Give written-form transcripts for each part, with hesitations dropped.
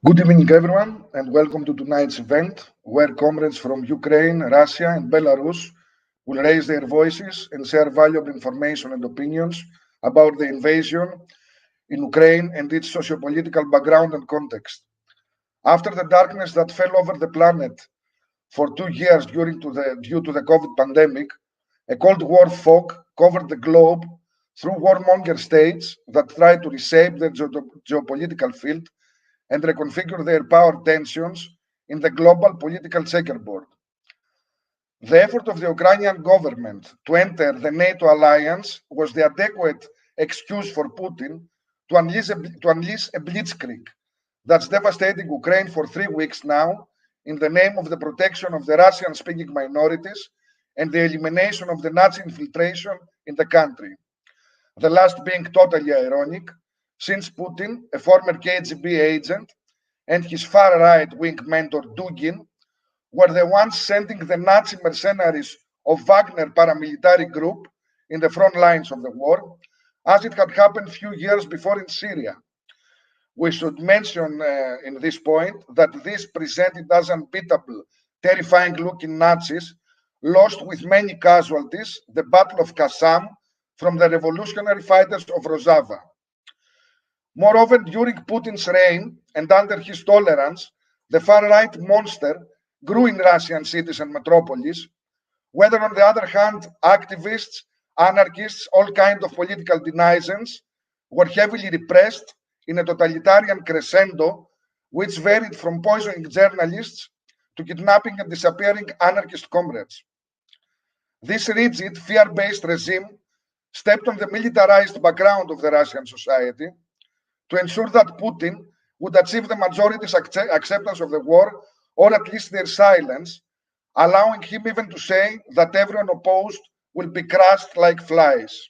Good evening, everyone, and welcome to tonight's event, where comrades from Ukraine, Russia, and Belarus will raise their voices and share valuable information and opinions about the invasion in Ukraine and its sociopolitical background and context. After the darkness that fell over the planet for 2 years due to the COVID pandemic, a Cold War fog covered the globe through warmonger states that tried to reshape the geopolitical field and reconfigure their power tensions in the global political checkerboard. The effort of the Ukrainian government to enter the NATO alliance was the adequate excuse for Putin to unleash a blitzkrieg that's devastating Ukraine for 3 weeks now in the name of the protection of the Russian speaking minorities and the elimination of the Nazi infiltration in the country. The last being totally ironic, since Putin, a former KGB agent, and his far right wing mentor Dugin were the ones sending the Nazi mercenaries of Wagner paramilitary group in the front lines of the war, as it had happened few years before in Syria. We should mention in this point that these presented as unbeatable, terrifying looking Nazis lost with many casualties the Battle of Kassam from the revolutionary fighters of Rojava. Moreover, during Putin's reign and under his tolerance, the far-right monster grew in Russian cities and metropolis, whether on the other hand, activists, anarchists, all kinds of political denizens were heavily repressed in a totalitarian crescendo which varied from poisoning journalists to kidnapping and disappearing anarchist comrades. This rigid, fear-based regime stepped on the militarized background of the Russian society to ensure that Putin would achieve the majority's acceptance of the war, or at least their silence, allowing him even to say that everyone opposed will be crushed like flies.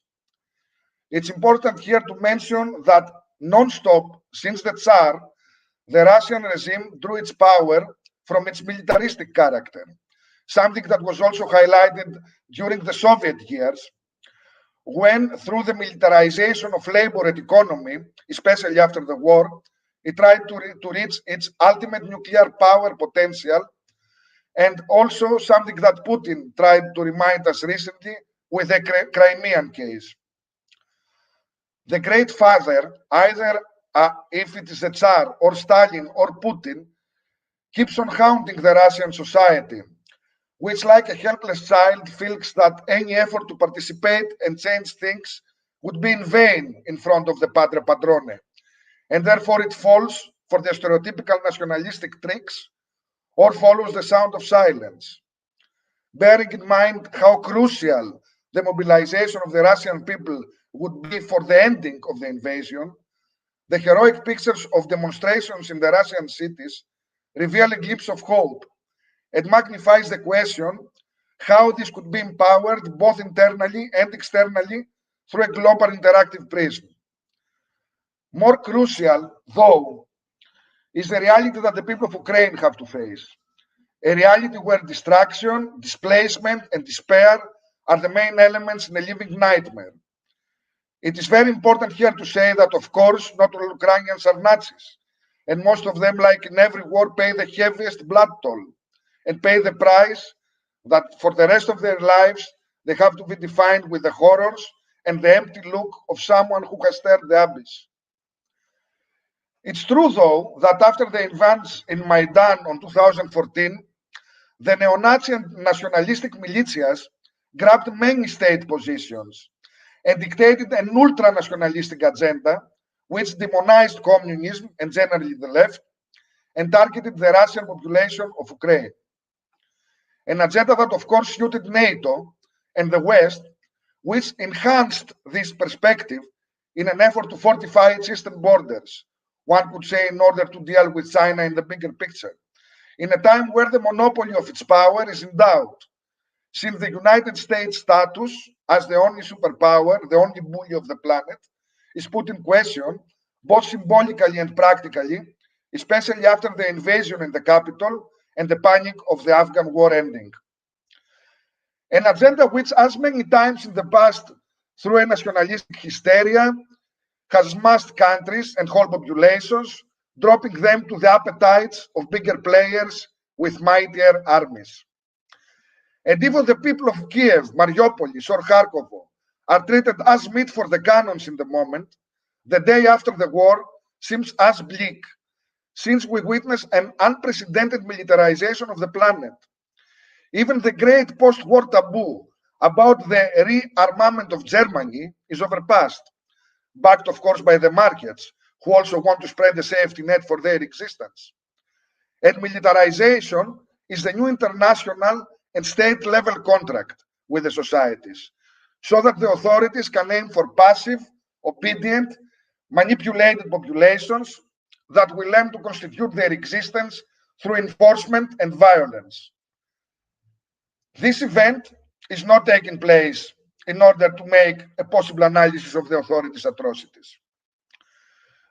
It's important here to mention that non-stop, since the Tsar, the Russian regime drew its power from its militaristic character, something that was also highlighted during the Soviet years, when, through the militarization of labor and economy, especially after the war, it tried to reach its ultimate nuclear power potential, and also something that Putin tried to remind us recently with the Crimean case. The Great Father, either if it is the Tsar or Stalin or Putin, keeps on haunting the Russian society, which, like a helpless child, feels that any effort to participate and change things would be in vain in front of the Padre Padrone, and therefore it falls for the stereotypical nationalistic tricks or follows the sound of silence. Bearing in mind how crucial the mobilization of the Russian people would be for the ending of the invasion, the heroic pictures of demonstrations in the Russian cities reveal a glimpse of hope. It magnifies the question how this could be empowered both internally and externally through a global interactive prism. More crucial, though, is the reality that the people of Ukraine have to face. A reality where distraction, displacement, and despair are the main elements in a living nightmare. It is very important here to say that, of course, not all Ukrainians are Nazis, and most of them, like in every war, pay the heaviest blood toll and pay the price that for the rest of their lives they have to be defined with the horrors and the empty look of someone who has stirred the abyss. It's true, though, that after the events in Maidan on 2014, the neo-Nazi and nationalistic militias grabbed many state positions and dictated an ultra-nationalistic agenda which demonized communism and generally the left and targeted the Russian population of Ukraine. An agenda that, of course, suited NATO and the West, which enhanced this perspective in an effort to fortify its eastern borders, one could say, in order to deal with China in the bigger picture, in a time where the monopoly of its power is in doubt, since the United States' status as the only superpower, the only bully of the planet, is put in question, both symbolically and practically, especially after the invasion in the capital and the panic of the Afghan war ending. An agenda which, as many times in the past, through a nationalistic hysteria, has massed countries and whole populations dropping them to the appetites of bigger players with mightier armies. And even the people of Kiev, Mariupol, or Kharkov are treated as meat for the cannons in the moment, the day after the war seems as bleak, since we witness an unprecedented militarization of the planet. Even the great post-war taboo about the rearmament of Germany is overpassed, backed of course by the markets, who also want to spread a safety net for their existence. And militarization is the new international and state-level contract with the societies, so that the authorities can aim for passive, obedient, manipulated populations that will aim to constitute their existence through enforcement and violence. This event is not taking place in order to make a possible analysis of the authorities' atrocities.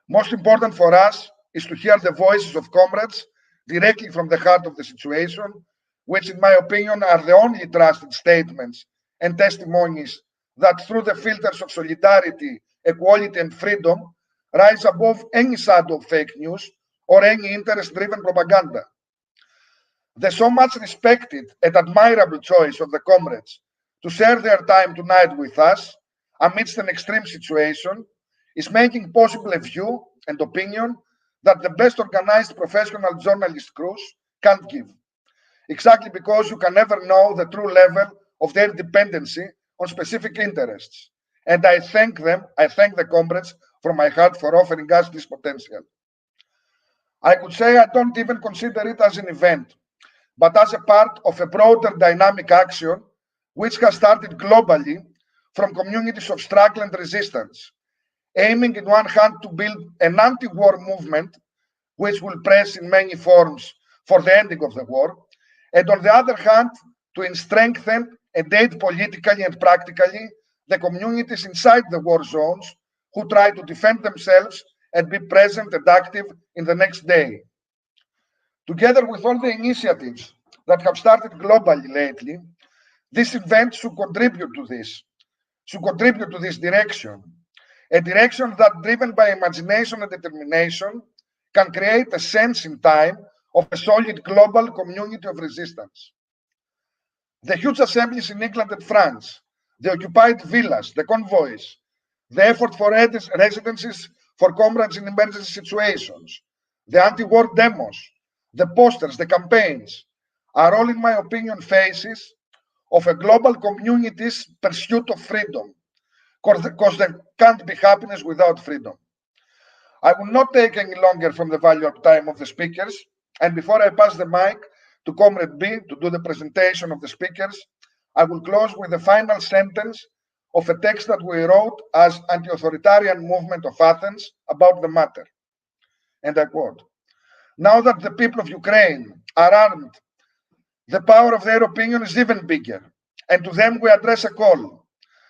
Most important for us is to hear the voices of comrades directly from the heart of the situation, which in my opinion are the only trusted statements and testimonies that through the filters of solidarity, equality and freedom rise above any shadow of fake news or any interest-driven propaganda. The so much respected and admirable choice of the comrades to share their time tonight with us amidst an extreme situation is making possible a view and opinion that the best organized professional journalist crews can't give. Exactly because you can never know the true level of their dependency on specific interests. And I thank the comrades from my heart for offering us this potential. I could say I don't even consider it as an event, but as a part of a broader dynamic action which has started globally from communities of struggle and resistance, aiming in one hand to build an anti-war movement which will press in many forms for the ending of the war, and on the other hand, to strengthen and aid politically and practically the communities inside the war zones who try to defend themselves and be present and active in the next day. Together with all the initiatives that have started globally lately, this event should contribute to this direction, a direction that, driven by imagination and determination, can create a sense in time of a solid global community of resistance. The huge assemblies in England and France, the occupied villas, the convoys, the effort for residencies for comrades in emergency situations, the anti-war demos, the posters, the campaigns, are all, in my opinion, phases of a global community's pursuit of freedom, because there can't be happiness without freedom. I will not take any longer from the valuable time of the speakers, and before I pass the mic to Comrade B to do the presentation of the speakers, I will close with the final sentence of a text that we wrote as Anti-Authoritarian Movement of Athens about the matter. And I quote, "Now that the people of Ukraine are armed, the power of their opinion is even bigger, and to them we address a call.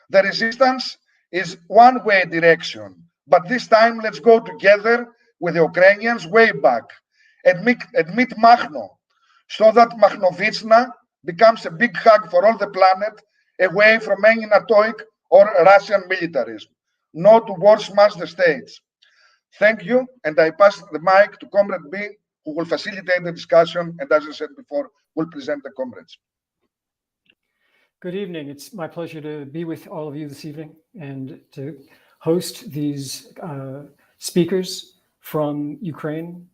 The resistance is one-way direction, but this time let's go together with the Ukrainians way back and meet Makhno, so that Makhnovitsna becomes a big hug for all the planet, away from any NATOic or Russian militarism. No to war smash the states." Thank you, and I pass the mic to Comrade B, who will facilitate the discussion, and as I said before, will present the comrades. Good evening. It's my pleasure to be with all of you this evening and to host these speakers from Ukraine,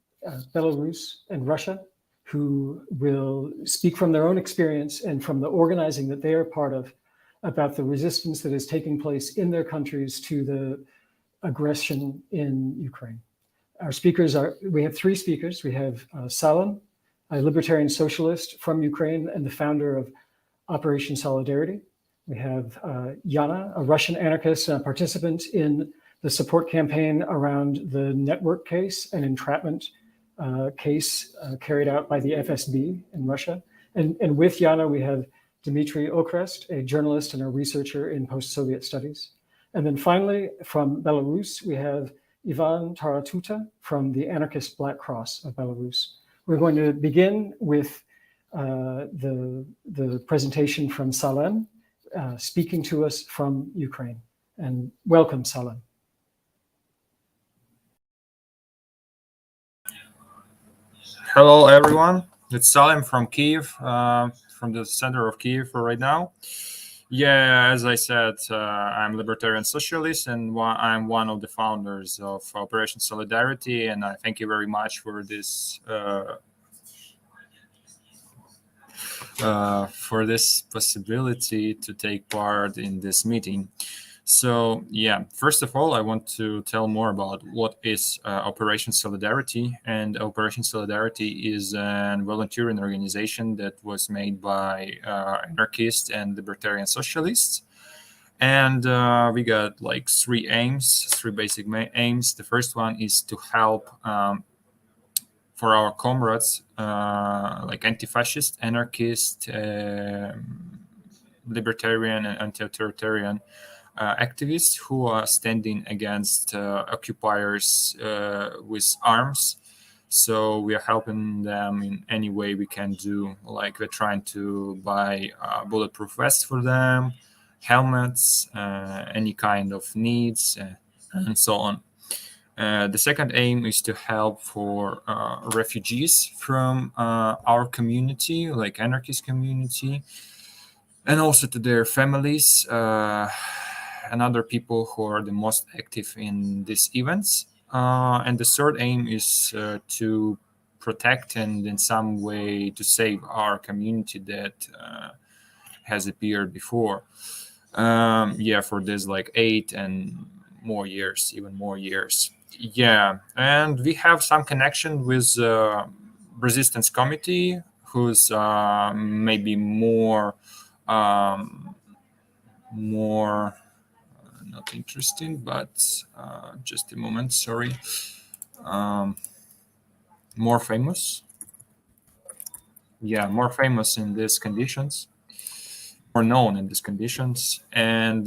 Belarus, and Russia, who will speak from their own experience and from the organizing that they are part of about the resistance that is taking place in their countries to the aggression in Ukraine. Our speakers we have three speakers. We have Salam, a libertarian socialist from Ukraine and the founder of Operation Solidarity. We have Yana, a Russian anarchist and a participant in the support campaign around the network case and entrapment case carried out by the FSB in Russia. And with Yana, we have Dmitry Okrest, a journalist and a researcher in post-Soviet studies. And then finally, from Belarus, we have Ivan Taratuta from the anarchist Black Cross of Belarus. We're going to begin with the presentation from Salam, speaking to us from Ukraine. And welcome, Salam. Hello, everyone. It's Salim from Kiev, from the center of Kiev for right now. Yeah, as I said, I'm libertarian socialist, and I'm one of the founders of Operation Solidarity. And I thank you very much for this possibility to take part in this meeting. So, yeah, first of all, I want to tell more about what is Operation Solidarity. And Operation Solidarity is a volunteering organization that was made by anarchists and libertarian socialists. And we got like three basic aims. The first one is to help for our comrades, like anti-fascist, anarchist, libertarian, and anti-authoritarian activists who are standing against occupiers with arms. So we are helping them in any way we can do. Like we're trying to buy bulletproof vests for them, helmets, any kind of needs, and so on. The second aim is to help for refugees from our community, like anarchist community, and also to their families and other people who are the most active in these events. And the third aim is to protect and in some way to save our community that has appeared before. For this like 8 and more years, even more years. Yeah, and we have some connection with resistance committee, who's maybe more not interesting, but just a moment, sorry. More famous. Yeah, more famous in these conditions, more known in these conditions. And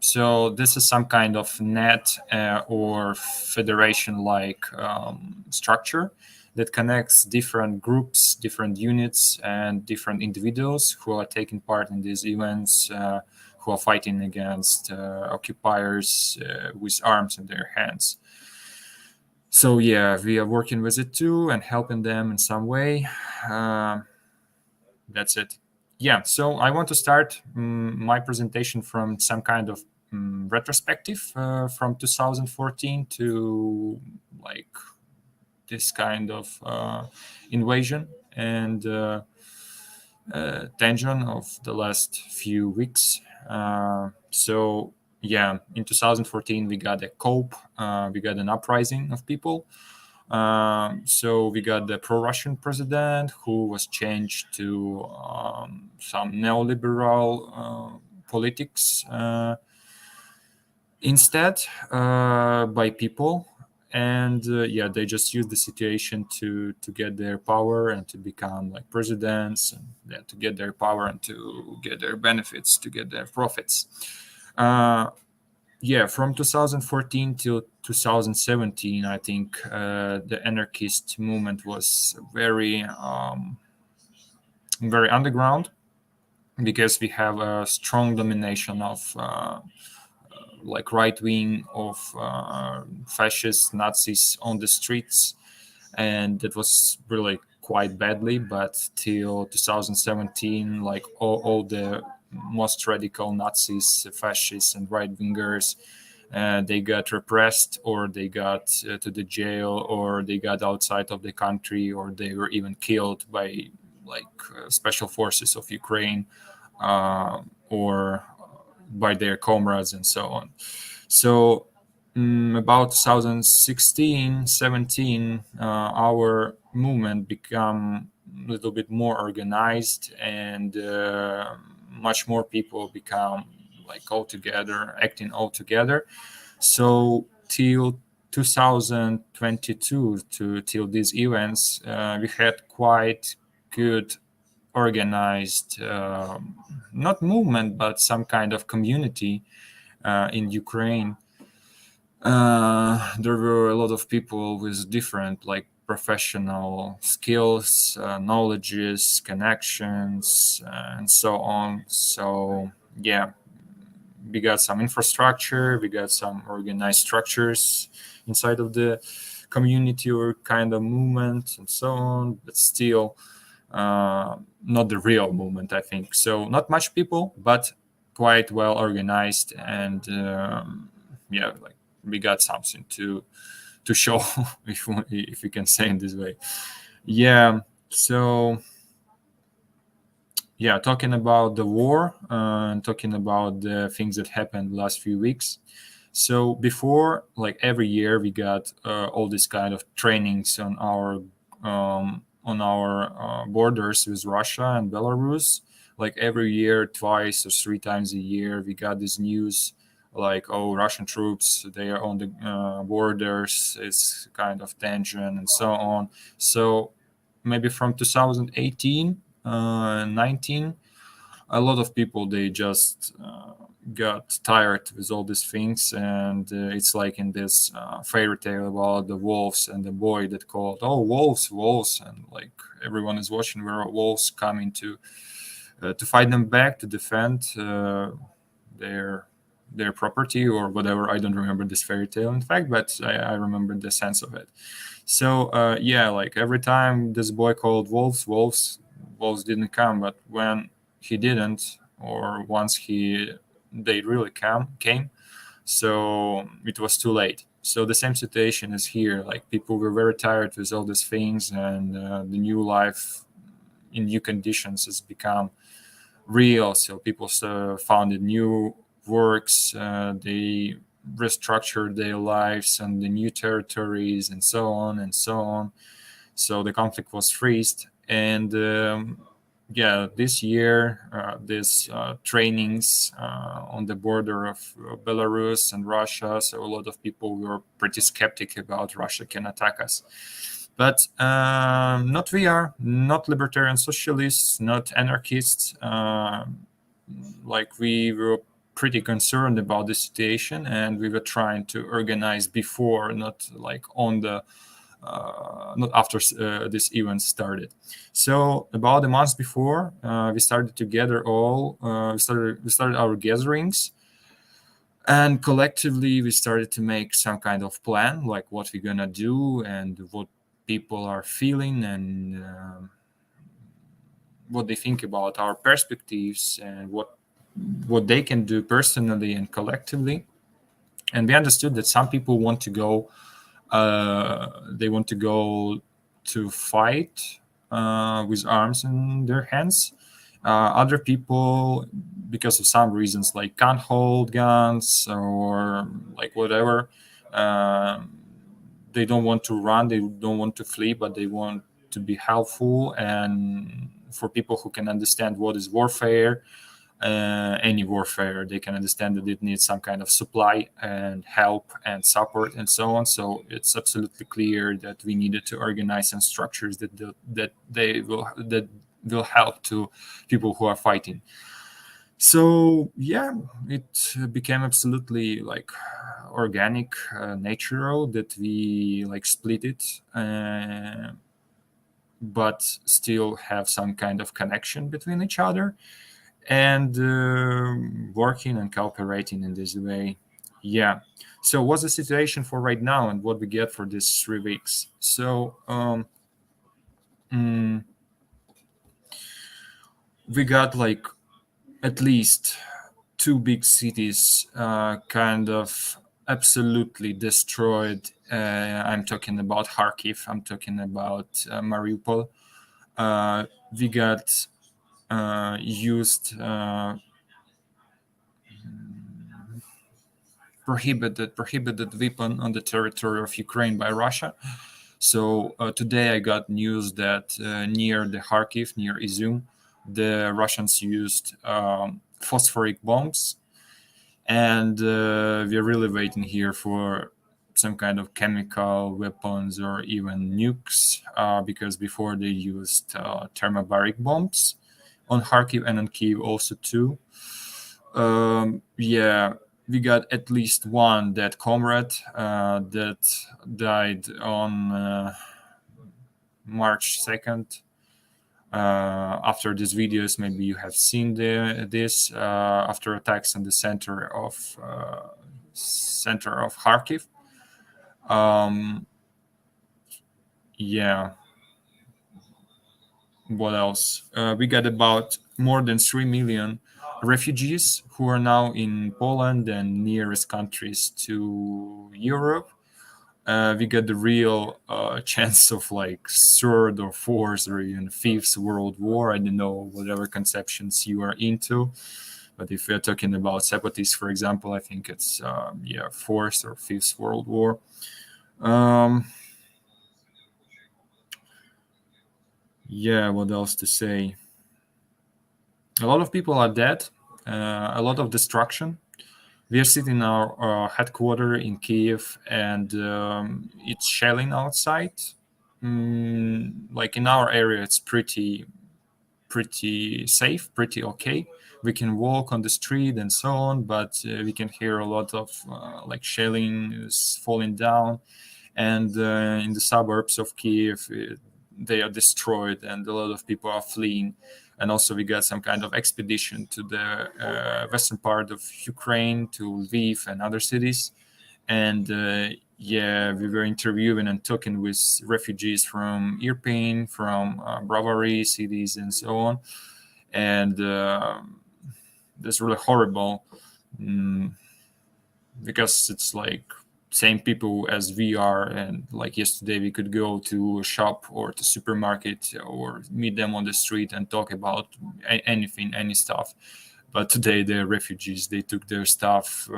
so this is some kind of net or federation-like structure that connects different groups, different units, and different individuals who are taking part in these events, who are fighting against occupiers with arms in their hands. So yeah, we are working with it too and helping them in some way. That's it. Yeah, so I want to start my presentation from some kind of retrospective from 2014 to like this kind of invasion and tension of the last few weeks. So yeah, in 2014 we got a coup, we got an uprising of people. So we got the pro-Russian president who was changed to some neoliberal politics instead by people. And they just used the situation to get their power and to become like presidents, and to get their power and to get their benefits, to get their profits. From 2014 till 2017, I think the anarchist movement was very underground, because we have a strong domination of like right wing of fascist Nazis on the streets, and it was really quite badly. But till 2017, like all the most radical Nazis, fascists, and right wingers, they got repressed, or they got to the jail, or they got outside of the country, or they were even killed by like special forces of Ukraine, or by their comrades, and so on. So about 2016, 17, our movement become a little bit more organized, and much more people become like all together, acting all together. So till 2022, till these events, we had quite good organized, not movement, but some kind of community in Ukraine. There were a lot of people with different like professional skills, knowledges, connections, and so on. So yeah, we got some infrastructure, we got some organized structures inside of the community or kind of movement and so on, but still not the real movement, I think. So not much people, but quite well organized, and like we got something to show, if we can say in this way. Yeah. So yeah, talking about the war and talking about the things that happened last few weeks. So before, like every year, we got all these kind of trainings on our borders with Russia and Belarus. Like every year, twice or three times a year, we got this news like, oh, Russian troops, they are on the borders, it's kind of tension and so on. So maybe from 2018, 19, a lot of people, they just got tired with all these things, and it's like in this fairy tale about the wolves and the boy that called, oh, wolves, and like everyone is watching where wolves coming to fight them back, to defend their property or whatever. I don't remember this fairy tale, in fact, but I remember the sense of it. So like every time this boy called wolves didn't come, but when he didn't, or once they really came, so it was too late. So the same situation is here. Like people were very tired with all these things, and the new life in new conditions has become real. So people founded new works, they restructured their lives and the new territories and so on and so on. So the conflict was freezed, and this year, these trainings on the border of Belarus and Russia. So a lot of people were pretty skeptic about Russia can attack us. But not we are, not libertarian socialists, not anarchists. Like we were pretty concerned about the situation, and we were trying to organize before, not like on the not after this event started. So about a month before, we started to gather we started our gatherings, and collectively we started to make some kind of plan, like what we're gonna do and what people are feeling, and what they think about our perspectives, and what they can do personally and collectively. And we understood that some people want to go they want to go to fight with arms in their hands. Other people, because of some reasons, like can't hold guns or like whatever, they don't want to run, they don't want to flee, but they want to be helpful. And for people who can understand what is warfare, any warfare, they can understand that it needs some kind of supply and help and support and so on. So it's absolutely clear that we needed to organize some structures that will help to people who are fighting. So yeah, it became absolutely like organic, natural, that we like split it, but still have some kind of connection between each other, and working and cooperating in this way. Yeah. So what's the situation for right now, and what we get for these 3 weeks? So we got like at least 2 big cities kind of absolutely destroyed. I'm talking about Kharkiv, I'm talking about Mariupol. We got used prohibited weapon on the territory of Ukraine by Russia. So today I got news that near the Kharkiv, near Izum, the Russians used phosphoric bombs, and we're really waiting here for some kind of chemical weapons or even nukes, because before they used thermobaric bombs on Kharkiv and on Kyiv also too. We got at least one dead comrade that died on March 2nd. After these videos, maybe you have seen this after attacks in the center of Kharkiv. yeah, what else? We got about more than 3 million refugees who are now in Poland and nearest countries to Europe. We got the real chance of like third or fourth or even fifth world war. I don't know whatever conceptions you are into, but if we're talking about separatists, for example, I think it's fourth or fifth world war. Yeah, what else to say? A lot of people are dead. A lot of destruction. We are sitting in our headquarters in Kiev, and it's shelling outside. Like in our area, it's pretty safe, pretty okay. We can walk on the street and so on, but we can hear a lot of like shelling is falling down, and in the suburbs of Kiev, they are destroyed, and a lot of people are fleeing. And also, we got some kind of expedition to the western part of Ukraine, to Lviv and other cities. And we were interviewing and talking with refugees from Irpin, from Brovary cities, and so on. And that's really horrible, because it's like same people as we are, and like yesterday we could go to a shop or to supermarket or meet them on the street and talk about anything, any stuff. But today they're refugees. They took their stuff,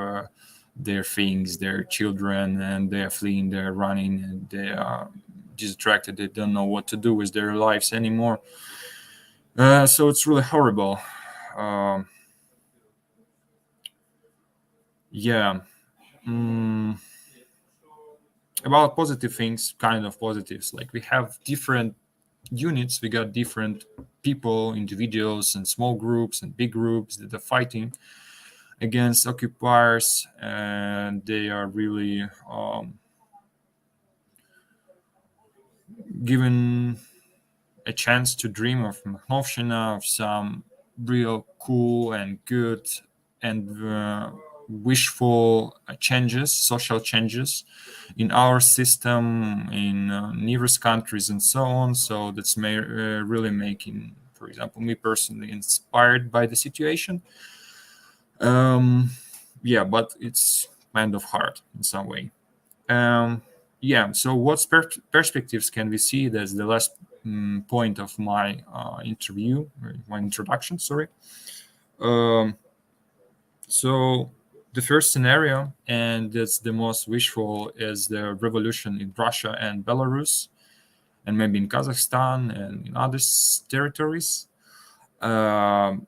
their things, their children, and they are fleeing, they're running, and they are distracted. They don't know what to do with their lives anymore. So it's really horrible. Yeah. About positive things, kind of positives, like we have different units, we got different people, individuals and small groups and big groups that are fighting against occupiers, and they are really given a chance to dream of Machnovshina, of some real cool and good and wishful changes, social changes in our system, in nearest countries, and so on. So that's really making, for example, me personally inspired by the situation. But it's kind of hard in some way. So what perspectives can we see? That's the last point of my interview, my introduction, sorry. So the first scenario, and that's the most wishful, is the revolution in Russia and Belarus, and maybe in Kazakhstan and in other territories. That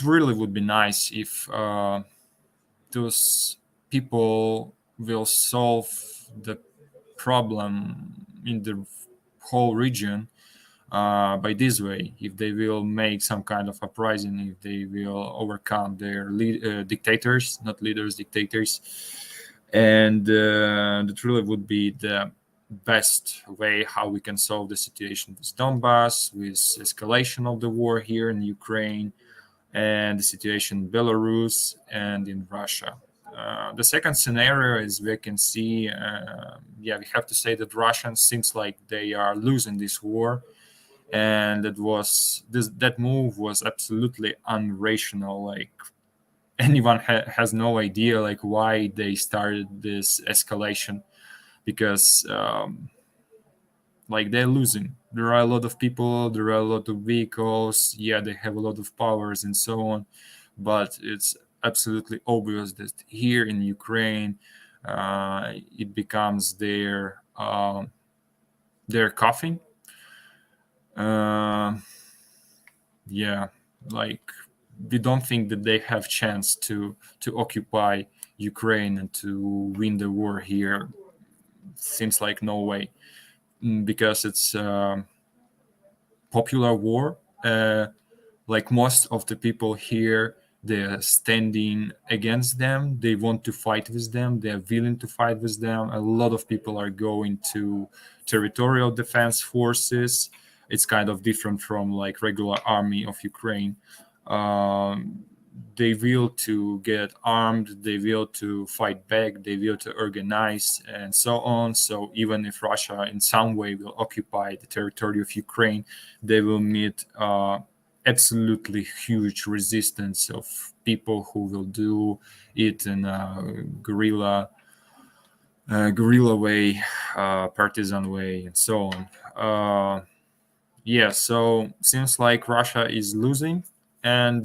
really would be nice if those people will solve the problem in the whole region by this way. If they will make some kind of uprising, if they will overcome their dictators, not leaders, dictators, and that really would be the best way how we can solve the situation with Donbass, with escalation of the war here in Ukraine, and the situation in Belarus and in Russia. The second scenario is we can see, we have to say that Russians seems like they are losing this war, and that move was absolutely unrational. Like anyone has no idea like why they started this escalation, because like they're losing. There are a lot of people, there are a lot of vehicles. Yeah, they have a lot of powers and so on, but it's absolutely obvious that here in Ukraine, it becomes their coffin. Like we don't think that they have chance to occupy Ukraine and to win the war here. Seems like no way, because it's popular war. Like most of the people here, they're standing against them. They want to fight with them. They're willing to fight with them. A lot of people are going to territorial defense forces. It's kind of different from like regular army of Ukraine. they will to get armed, they will to fight back, they will to organize, and so on. So even if Russia in some way will occupy the territory of Ukraine, they will meet absolutely huge resistance of people who will do it in a guerrilla way, partisan way, and so on. Yeah, so seems like Russia is losing, and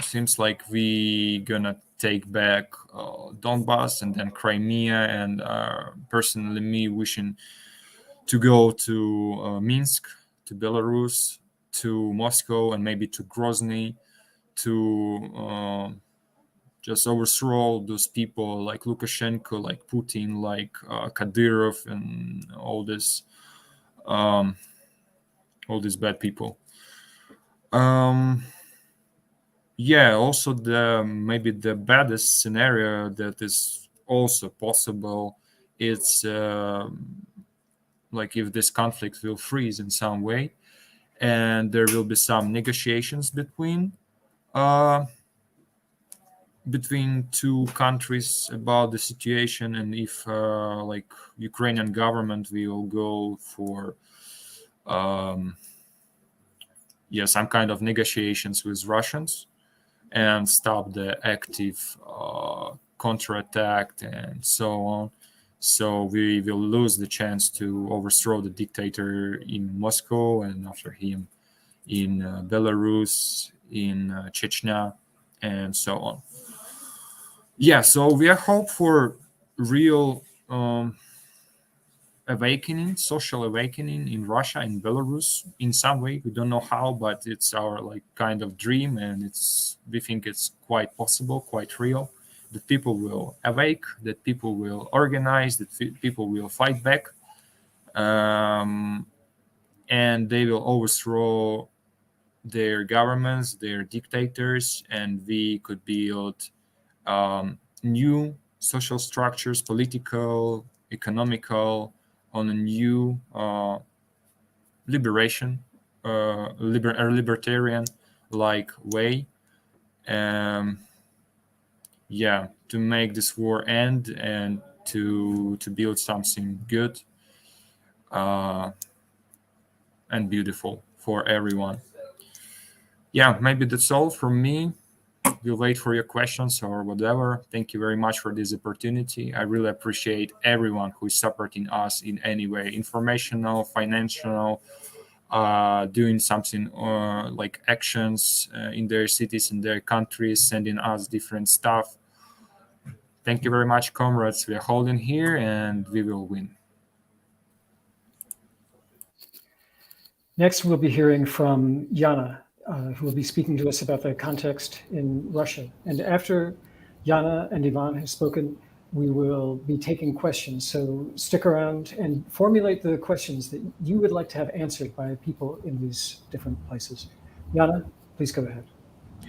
seems like we gonna take back Donbass and then Crimea, and personally me wishing to go to Minsk, to Belarus, to Moscow, and maybe to Grozny, to just overthrow those people like Lukashenko, like Putin, like Kadyrov, and all these bad people. Yeah, also maybe the baddest scenario that is also possible, it's like if this conflict will freeze in some way, and there will be some negotiations between two countries about the situation, and if like Ukrainian government will go for some kind of negotiations with Russians and stop the active counterattack and so on. So we will lose the chance to overthrow the dictator in Moscow, and after him in Belarus, in Chechnya, and so on. Yeah, so we are hope for real awakening, social awakening in Russia and Belarus in some way. We don't know how, but it's our like kind of dream, and we think it's quite possible, quite real. That people will awake, that people will organize, that people will fight back, and they will overthrow their governments, their dictators, and we could build new social structures, political, economical, on a new libertarian like way. To make this war end and to build something good and beautiful for everyone. Yeah, maybe that's all from me. We'll wait for your questions or whatever. Thank you very much for this opportunity. I really appreciate everyone who is supporting us in any way, informational, financial, doing something like actions in their cities, in their countries, sending us different stuff. Thank you very much, comrades. We are holding here and we will win. Next, we'll be hearing from Yana, who will be speaking to us about the context in Russia. And after Yana and Ivan have spoken, we will be taking questions. So stick around and formulate the questions that you would like to have answered by people in these different places. Yana, please go ahead.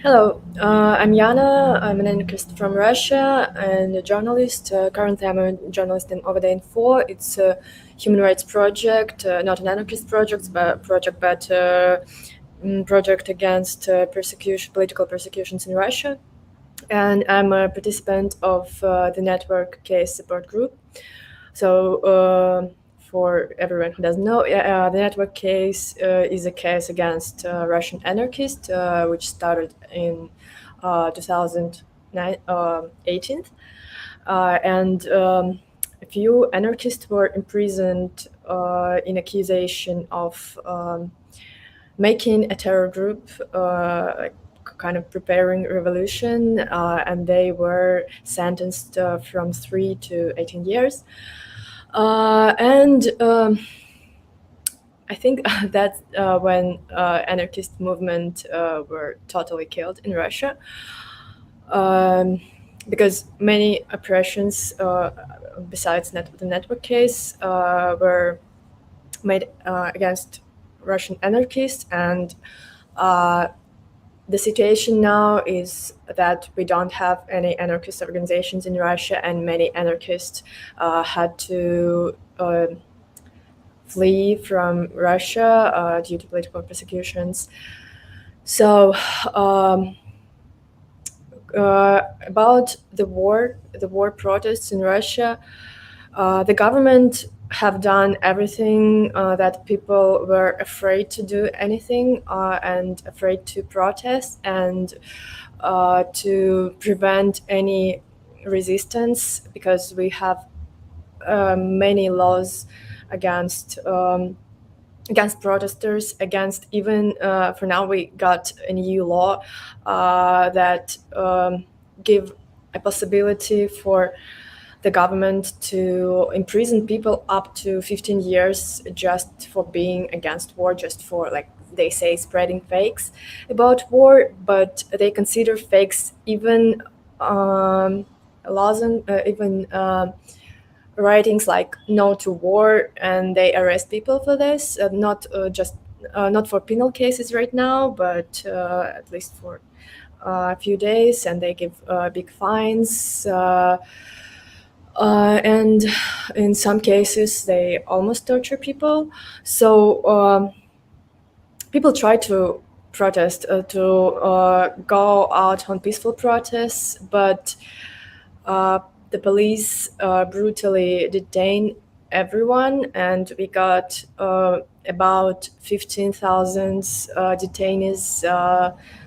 Hello, I'm Yana. I'm an anarchist from Russia and a journalist. Currently, I'm a journalist in Ovada Info. It's a human rights project, not an anarchist project, but project against political persecutions in Russia. And I'm a participant of the Network Case Support Group. So for everyone who doesn't know, the Network Case is a case against Russian anarchists, which started in 2018. And a few anarchists were imprisoned in accusation of making a terror group, kind of preparing revolution, and they were sentenced from 3 to 18 years. I think that's when anarchist movement were totally killed in Russia, because many oppressions, besides the Network Case, were made against Russian anarchists, and the situation now is that we don't have any anarchist organizations in Russia, and many anarchists had to flee from Russia due to political persecutions. So about the war protests in Russia, the government have done everything that people were afraid to do anything and afraid to protest and to prevent any resistance, because we have many laws against protesters, against even for now we got an EU law that give a possibility for the government to imprison people up to 15 years just for being against war, just for, like they say, spreading fakes about war. But they consider fakes even laws and even writings like "No to War," and they arrest people for this. Not for penal cases right now, but at least for a few days, and they give big fines. And in some cases, they almost torture people. So people try to protest, to go out on peaceful protests, but the police brutally detain everyone, and we got about 15,000 detainees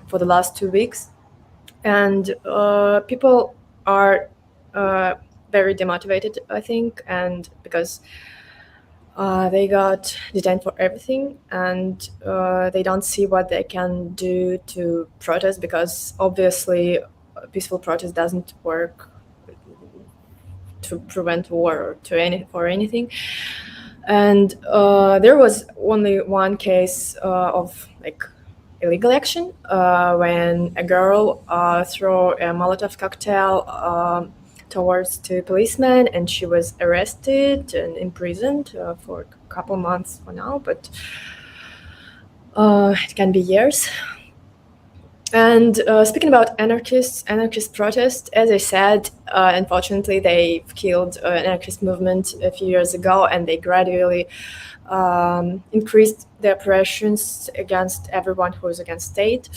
for the last 2 weeks. And people are very demotivated, I think, and because they got detained for everything, and they don't see what they can do to protest, because obviously peaceful protest doesn't work to prevent war or for anything. And there was only one case of like illegal action when a girl threw a Molotov cocktail towards two policemen, and she was arrested and imprisoned for a couple months for now, but it can be years. And speaking about anarchist protests, as I said, unfortunately, they've killed an anarchist movement a few years ago, and they gradually increased their oppressions against everyone who is against state,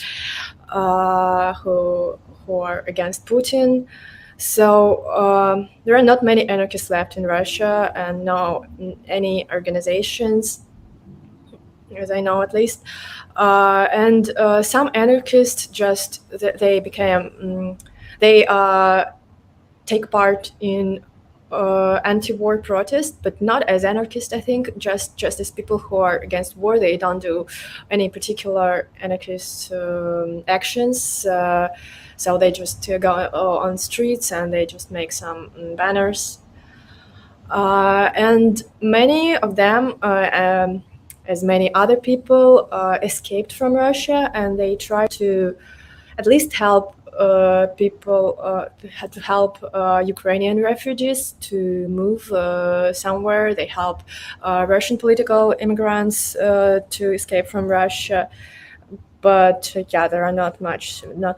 who are against Putin. So there are not many anarchists left in Russia, and no any organizations, as I know at least. And some anarchists just they take part in anti-war protests, but not as anarchists. I think just as people who are against war. They don't do any particular anarchist actions. So they just go on streets and they just make some banners. And many of them, as many other people, escaped from Russia, and they try to at least help people, to help Ukrainian refugees to move somewhere. They help Russian political immigrants to escape from Russia. But yeah, there are not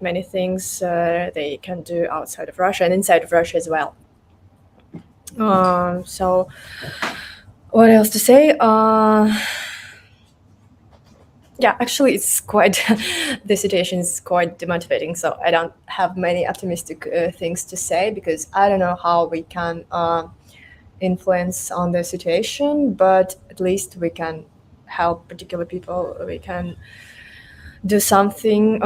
many things they can do outside of Russia and inside of Russia as well. So what else to say? Yeah, actually, it's quite the situation is quite demotivating. So I don't have many optimistic things to say, because I don't know how we can influence on the situation, but at least we can help particular people. We can do something,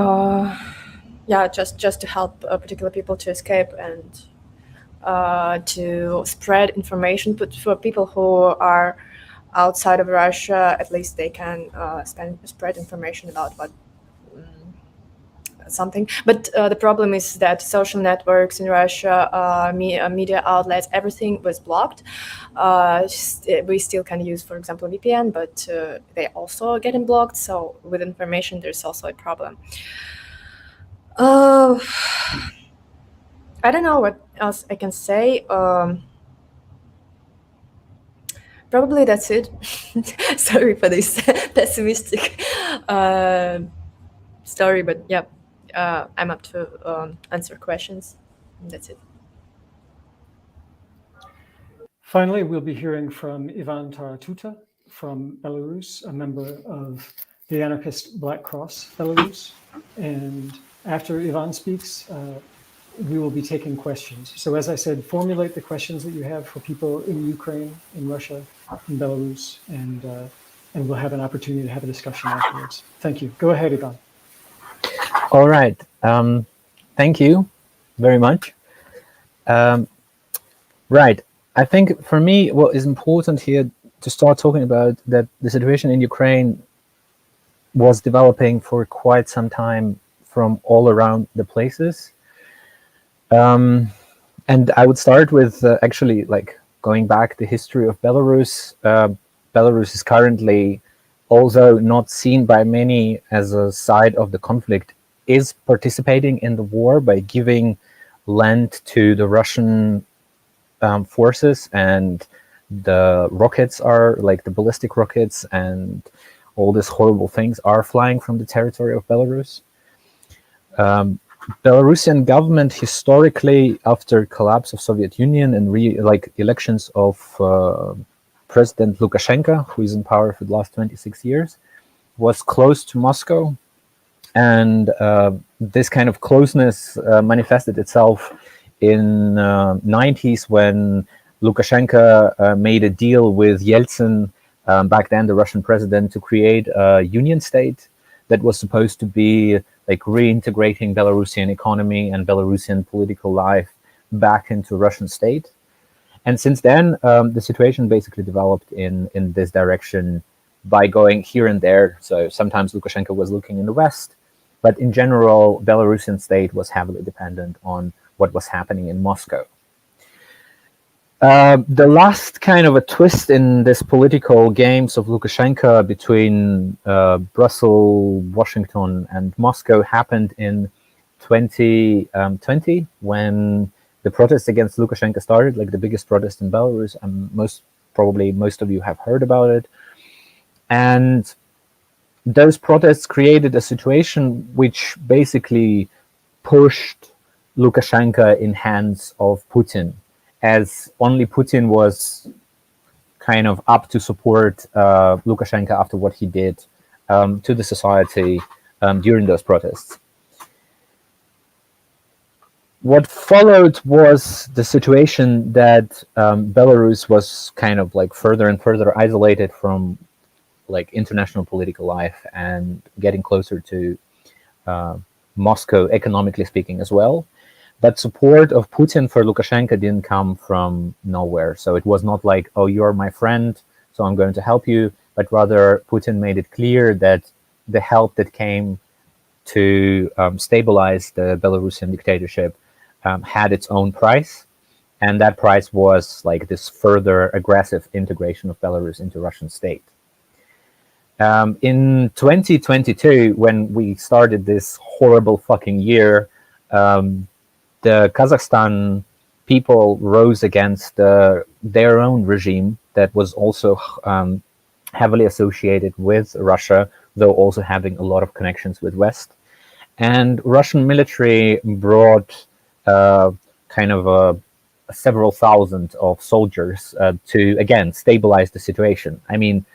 just to help particular people to escape and to spread information. But for people who are outside of Russia, at least they can spread information about what something. But the problem is that social networks in Russia, media outlets, everything was blocked. We still can use, for example, VPN, but they also getting blocked. So with information, there's also a problem. I don't know what else I can say. Probably that's it. Sorry for this pessimistic story, but yeah, I'm up to answer questions. That's it. Finally, we'll be hearing from Ivan Taratuta from Belarus, a member of the anarchist Black Cross Belarus. And after Ivan speaks, we will be taking questions. So as I said, formulate the questions that you have for people in Ukraine, in Russia, in Belarus, and we'll have an opportunity to have a discussion afterwards. Thank you. Go ahead, Ivan. All right. Thank you very much. Right. I think for me, what is important here to start talking about that the situation in Ukraine was developing for quite some time from all around the places. And I would start with actually like going back the history of Belarus. Belarus is currently, although not seen by many as a side of the conflict, is participating in the war by giving land to the Russian forces, and the rockets are like the ballistic rockets and all these horrible things are flying from the territory of Belarus. Belarusian government historically, after collapse of Soviet Union and elections of President Lukashenko, who is in power for the last 26 years, was close to Moscow. And this kind of closeness manifested itself in 90s when Lukashenko made a deal with Yeltsin, back then the Russian president, to create a union state that was supposed to be like reintegrating Belarusian economy and Belarusian political life back into Russian state. And since then, the situation basically developed in this direction by going here and there. So sometimes Lukashenko was looking in the West, but in general, Belarusian state was heavily dependent on what was happening in Moscow. The last kind of a twist in this political games of Lukashenko between Brussels, Washington, and Moscow happened in 2020 when the protests against Lukashenko started, like the biggest protest in Belarus, and most of you have heard about it. And those protests created a situation which basically pushed Lukashenko in hands of Putin, as only Putin was kind of up to support Lukashenko after what he did to the society during those protests. What followed was the situation that Belarus was kind of like further and further isolated from like international political life and getting closer to Moscow, economically speaking, as well. But support of Putin for Lukashenko didn't come from nowhere. So it was not like, oh, you're my friend, so I'm going to help you. But rather, Putin made it clear that the help that came to stabilize the Belarusian dictatorship had its own price. And that price was like this further aggressive integration of Belarus into Russian state. In 2022, when we started this horrible fucking year, the Kazakhstan people rose against their own regime that was also heavily associated with Russia, though also having a lot of connections with West. And Russian military brought kind of several thousand of soldiers to, again, stabilize the situation. I mean,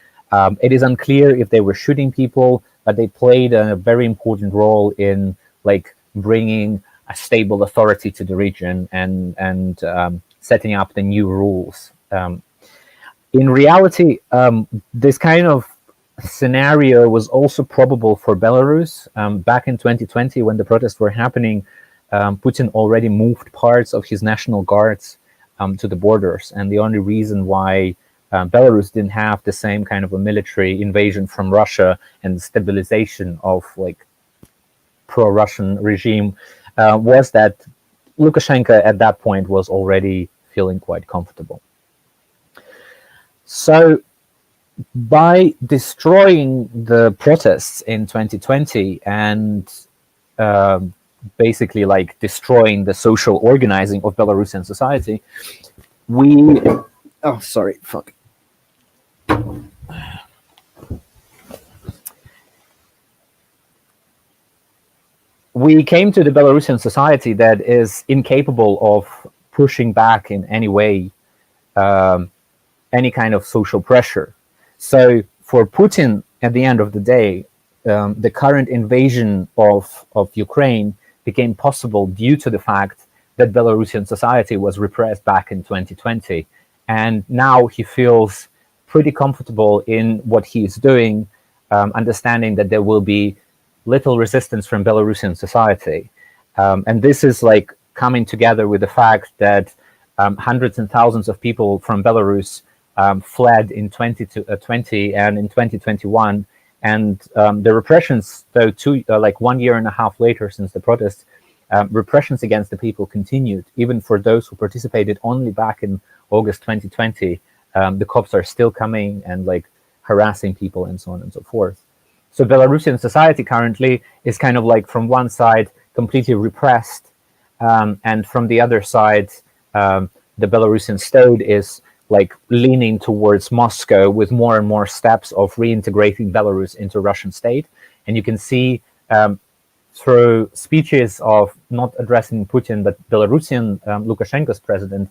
it is unclear if they were shooting people, but they played a very important role in like bringing a stable authority to the region and setting up the new rules. In reality, this kind of scenario was also probable for Belarus. Back in 2020, when the protests were happening, Putin already moved parts of his national guards to the borders. And the only reason why Belarus didn't have the same kind of a military invasion from Russia and stabilization of like pro-Russian regime was that Lukashenko at that point was already feeling quite comfortable. So by destroying the protests in 2020 and basically like destroying the social organizing of Belarusian society, we came to the Belarusian society that is incapable of pushing back in any way any kind of social pressure. So for Putin, at the end of the day, the current invasion of Ukraine became possible due to the fact that Belarusian society was repressed back in 2020. And now he feels pretty comfortable in what he is doing, understanding that there will be little resistance from Belarusian society. And this is like coming together with the fact that hundreds and thousands of people from Belarus fled in 2020 and in 2021. And the repressions, though, like 1.5 years later since the protests, repressions against the people continued. Even for those who participated only back in August 2020, the cops are still coming and like harassing people and so on and so forth. So Belarusian society currently is kind of like from one side completely repressed, and from the other side, the Belarusian state is like leaning towards Moscow with more and more steps of reintegrating Belarus into Russian state. And you can see through speeches of not addressing Putin, but Belarusian Lukashenko's president,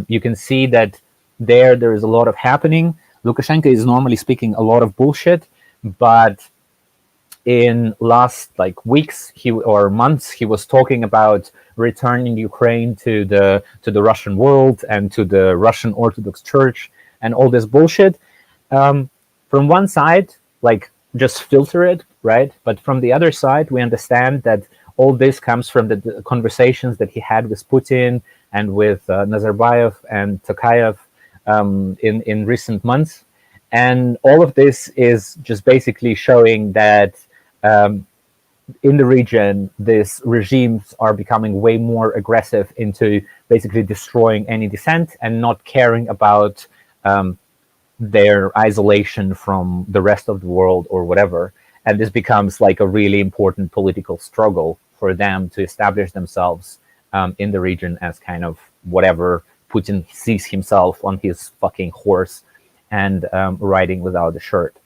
you can see that there is a lot of happening. Lukashenko is normally speaking a lot of bullshit, but in last like weeks or months, he was talking about returning Ukraine to the Russian world and to the Russian Orthodox Church and all this bullshit. From one side, like just filter it, right? But from the other side, we understand that all this comes from the conversations that he had with Putin and with Nazarbayev and Tokayev in recent months. And all of this is just basically showing that in the region, these regimes are becoming way more aggressive into basically destroying any dissent and not caring about their isolation from the rest of the world or whatever. And this becomes like a really important political struggle for them to establish themselves in the region as kind of whatever Putin sees himself on his fucking horse and riding without a shirt.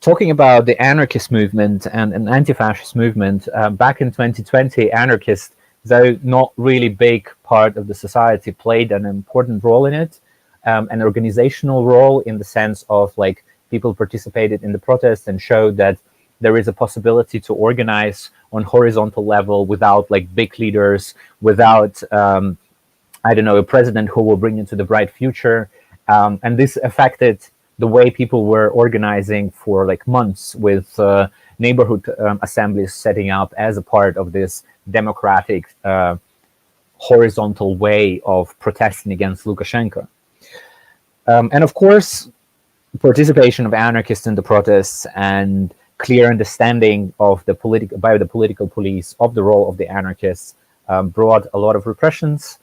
Talking about the anarchist movement and an anti-fascist movement, back in 2020, anarchists, though not really big part of the society, played an important role in it, an organizational role in the sense of like people participated in the protests and showed that there is a possibility to organize on horizontal level without like big leaders, without, I don't know, a president who will bring into the bright future. And this affected the way people were organizing for like months with neighborhood assemblies setting up as a part of this democratic horizontal way of protesting against Lukashenko. And of course, participation of anarchists in the protests and clear understanding of the political police of the role of the anarchists brought a lot of repressions.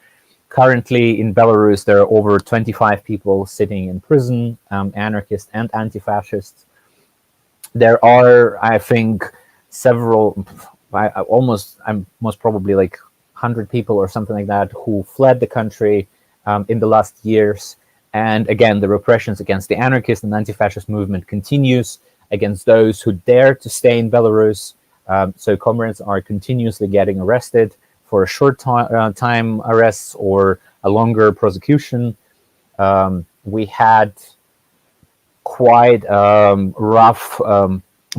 Currently in Belarus, there are over 25 people sitting in prison, anarchists and anti-fascists. There are, I think, several, I'm most probably like 100 people or something like that who fled the country in the last years. And again, the repressions against the anarchist and anti-fascist movement continues against those who dare to stay in Belarus. So comrades are continuously getting arrested for a short time arrests or a longer prosecution. We had quite rough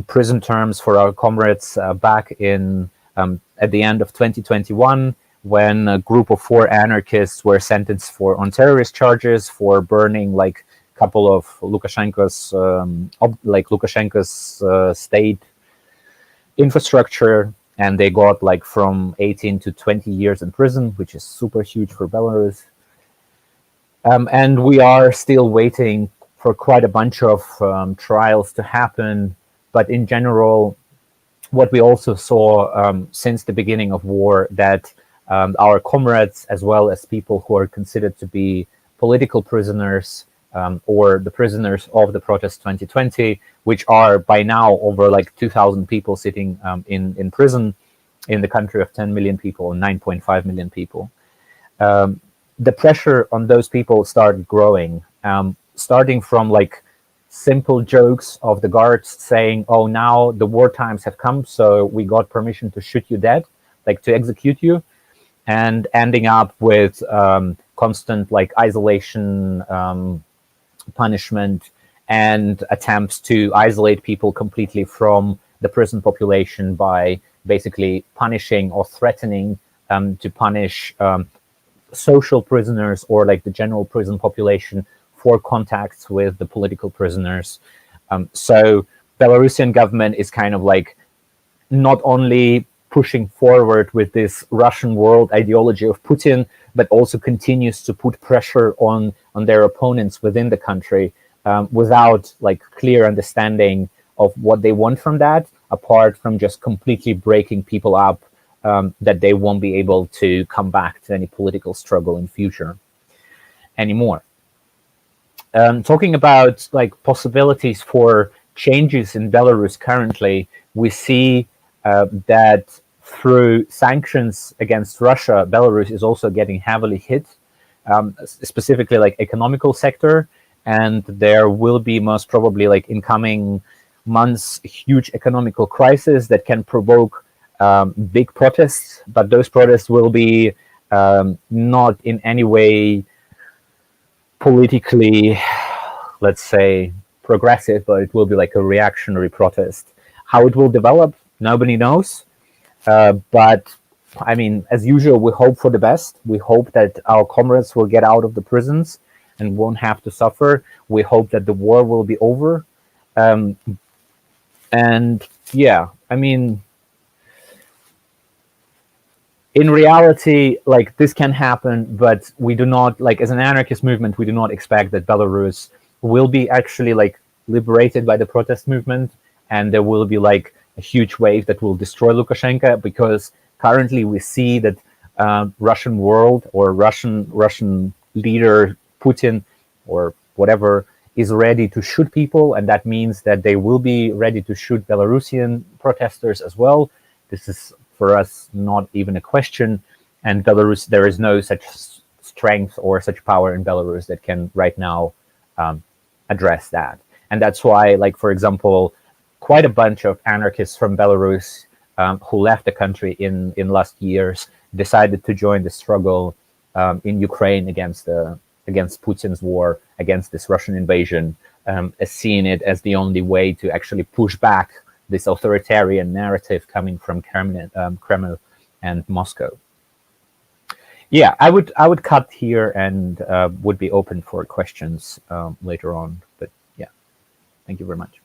prison terms for our comrades back in at the end of 2021, when a group of 4 anarchists were sentenced on terrorist charges for burning like a couple of Lukashenko's state infrastructure. And they got like from 18 to 20 years in prison, which is super huge for Belarus. And we are still waiting for quite a bunch of trials to happen. But in general, what we also saw since the beginning of war, that our comrades, as well as people who are considered to be political prisoners or the prisoners of the protest 2020, which are by now over like 2,000 people sitting in prison in the country of 10 million people, 9.5 million people. The pressure on those people started growing, starting from like simple jokes of the guards saying, oh, now the war times have come, so we got permission to shoot you dead, like to execute you, and ending up with constant like isolation, punishment, and attempts to isolate people completely from the prison population by basically punishing or threatening to punish social prisoners or like the general prison population for contacts with the political prisoners. So Belarusian government is kind of like not only pushing forward with this Russian world ideology of Putin, but also continues to put pressure on their opponents within the country without like clear understanding of what they want from that, apart from just completely breaking people up that they won't be able to come back to any political struggle in future anymore. Talking about like possibilities for changes in Belarus currently, we see that through sanctions against Russia, Belarus is also getting heavily hit, specifically like economical sector, and there will be most probably like in coming months huge economical crisis that can provoke big protests, but those protests will be not in any way politically, let's say, progressive, but it will be like a reactionary protest. How it will develop, nobody knows. But I mean, as usual, we hope for the best. We hope that our comrades will get out of the prisons and won't have to suffer. We hope that the war will be over. And yeah, I mean, in reality, like this can happen, but we do not, like as an anarchist movement, we do not expect that Belarus will be actually like liberated by the protest movement, and there will be like a huge wave that will destroy Lukashenko, because currently we see that Russian world or Russian leader Putin or whatever is ready to shoot people, and that means that they will be ready to shoot Belarusian protesters as well. This is for us not even a question, and Belarus, there is no such strength or such power in Belarus that can right now address that. And that's why, like for example, quite a bunch of anarchists from Belarus who left the country in last years decided to join the struggle in Ukraine against Putin's war, against this Russian invasion, seeing it as the only way to actually push back this authoritarian narrative coming from Kremlin and Moscow. Yeah, I would cut here and would be open for questions later on. But yeah, thank you very much.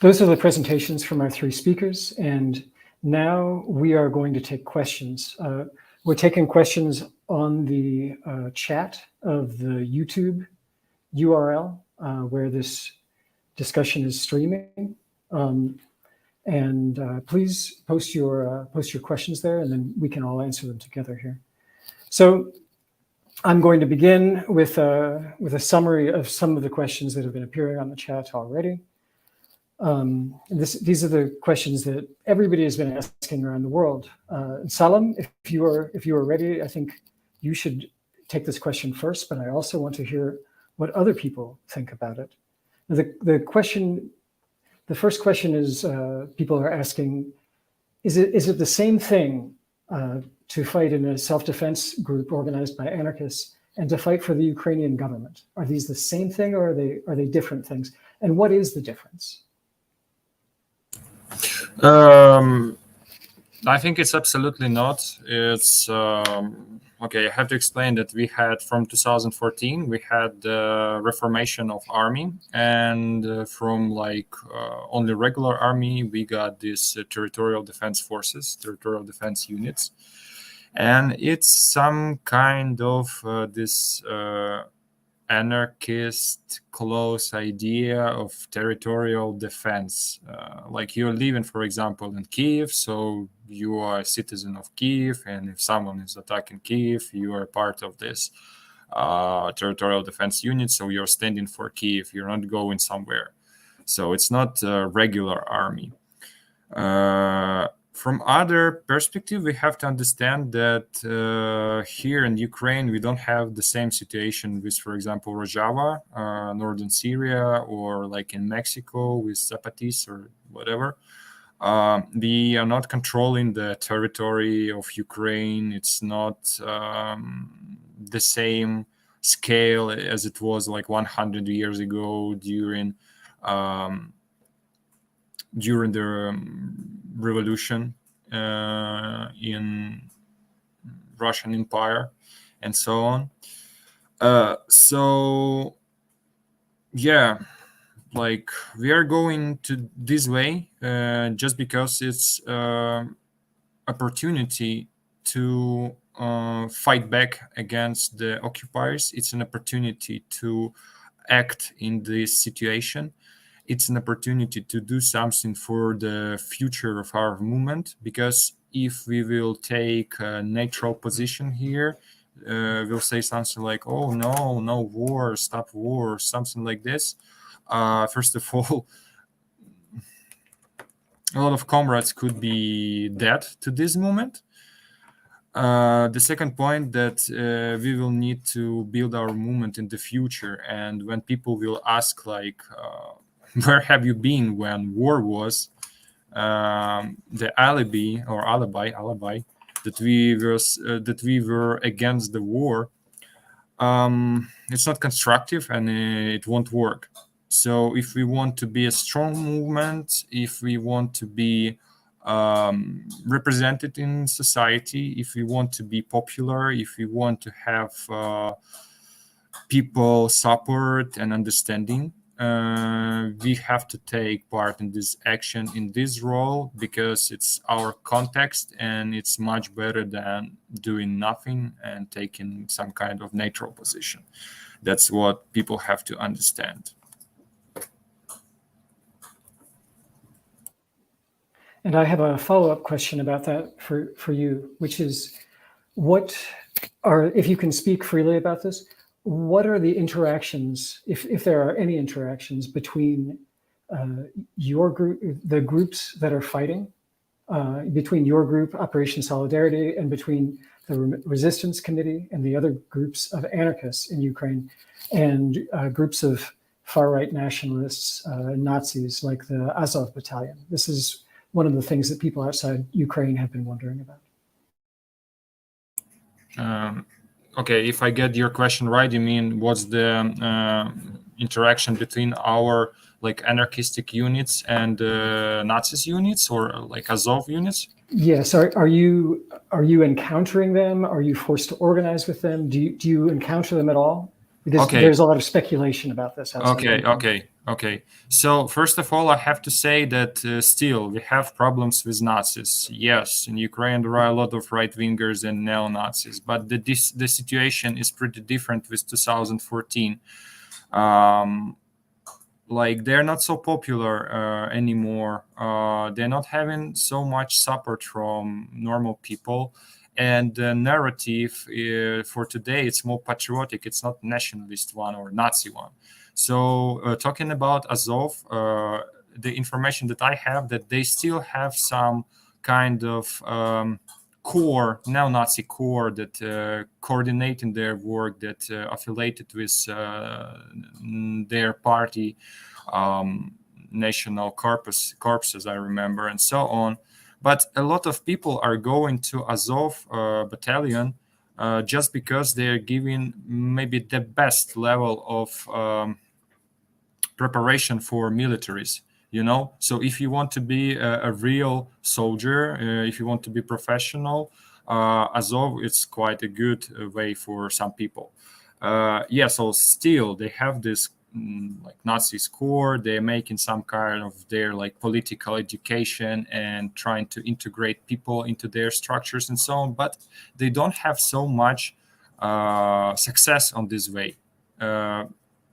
Those are the presentations from our three speakers, and now we are going to take questions. We're taking questions on the chat of the YouTube URL where this discussion is streaming, and please post your questions there, and then we can all answer them together here. So I'm going to begin with a summary of some of the questions that have been appearing on the chat already. These are the questions that everybody has been asking around the world. Salam, if you are ready, I think you should take this question first, but I also want to hear what other people think about it. The first question is, people are asking, is it the same thing to fight in a self-defense group organized by anarchists and to fight for the Ukrainian government? Are these the same thing, or are they different things? And what is the difference? I think it's absolutely not. It's okay. I have to explain that we had from 2014 we had the reformation of army, and from like only regular army we got this territorial defense forces, territorial defense units, and it's some kind of this anarchist close idea of territorial defense. Like you're living, for example, in Kiev, so you are a citizen of Kiev, and if someone is attacking Kiev, you are part of this territorial defense unit, so you're standing for Kiev, you're not going somewhere. So it's not a regular army. From other perspective, we have to understand that here in Ukraine, we don't have the same situation with, for example, Rojava, northern Syria, or like in Mexico with Zapatis or whatever. We are not controlling the territory of Ukraine. It's not the same scale as it was like 100 years ago during the revolution in Russian Empire and so on. So yeah, like we are going to this way just because it's opportunity to fight back against the occupiers. It's an opportunity to act in this situation. It's an opportunity to do something for the future of our movement, because if we will take a neutral position here, we'll say something like, oh no war, stop war, something like this. First of all, a lot of comrades could be dead to this moment. The second point, that we will need to build our movement in the future, and when people will ask like, where have you been when war was, the alibi that we were against the war, it's not constructive and it won't work. So if we want to be a strong movement, if we want to be represented in society, if we want to be popular, if we want to have people support and understanding, we have to take part in this action, in this role, because it's our context and it's much better than doing nothing and taking some kind of neutral position. That's what people have to understand. And I have a follow-up question about that for you, which is, if you can speak freely about this, what are the interactions, if there are any interactions, between your group, the groups that are fighting, between your group, Operation Solidarity, and between the Resistance Committee and the other groups of anarchists in Ukraine, and groups of far-right nationalists, Nazis, like the Azov Battalion? This is one of the things that people outside Ukraine have been wondering about. Okay, if I get your question right, you mean what's the interaction between our like anarchistic units and Nazis units, or like Azov units? Yes. Are you encountering them? Are you forced to organize with them? Do you encounter them at all? Because there's a lot of speculation about this. Okay. So first of all, I have to say that still we have problems with Nazis. Yes, in Ukraine there are a lot of right-wingers and neo-Nazis, but the situation is pretty different with 2014. Like they're not so popular anymore. They're not having so much support from normal people. And the narrative for today, it's more patriotic. It's not nationalist one or Nazi one. So talking about Azov, the information that I have, that they still have some kind of core, neo-Nazi core, that coordinating their work, that affiliated with their party, National Corps, as I remember, and so on. But a lot of people are going to Azov battalion just because they are giving maybe the best level of preparation for militaries, you know. So if you want to be a real soldier, if you want to be professional, Azov, it's quite a good way for some people. So still they have this like Nazi core. They're making some kind of their like political education and trying to integrate people into their structures and so on, but they don't have so much success on this way.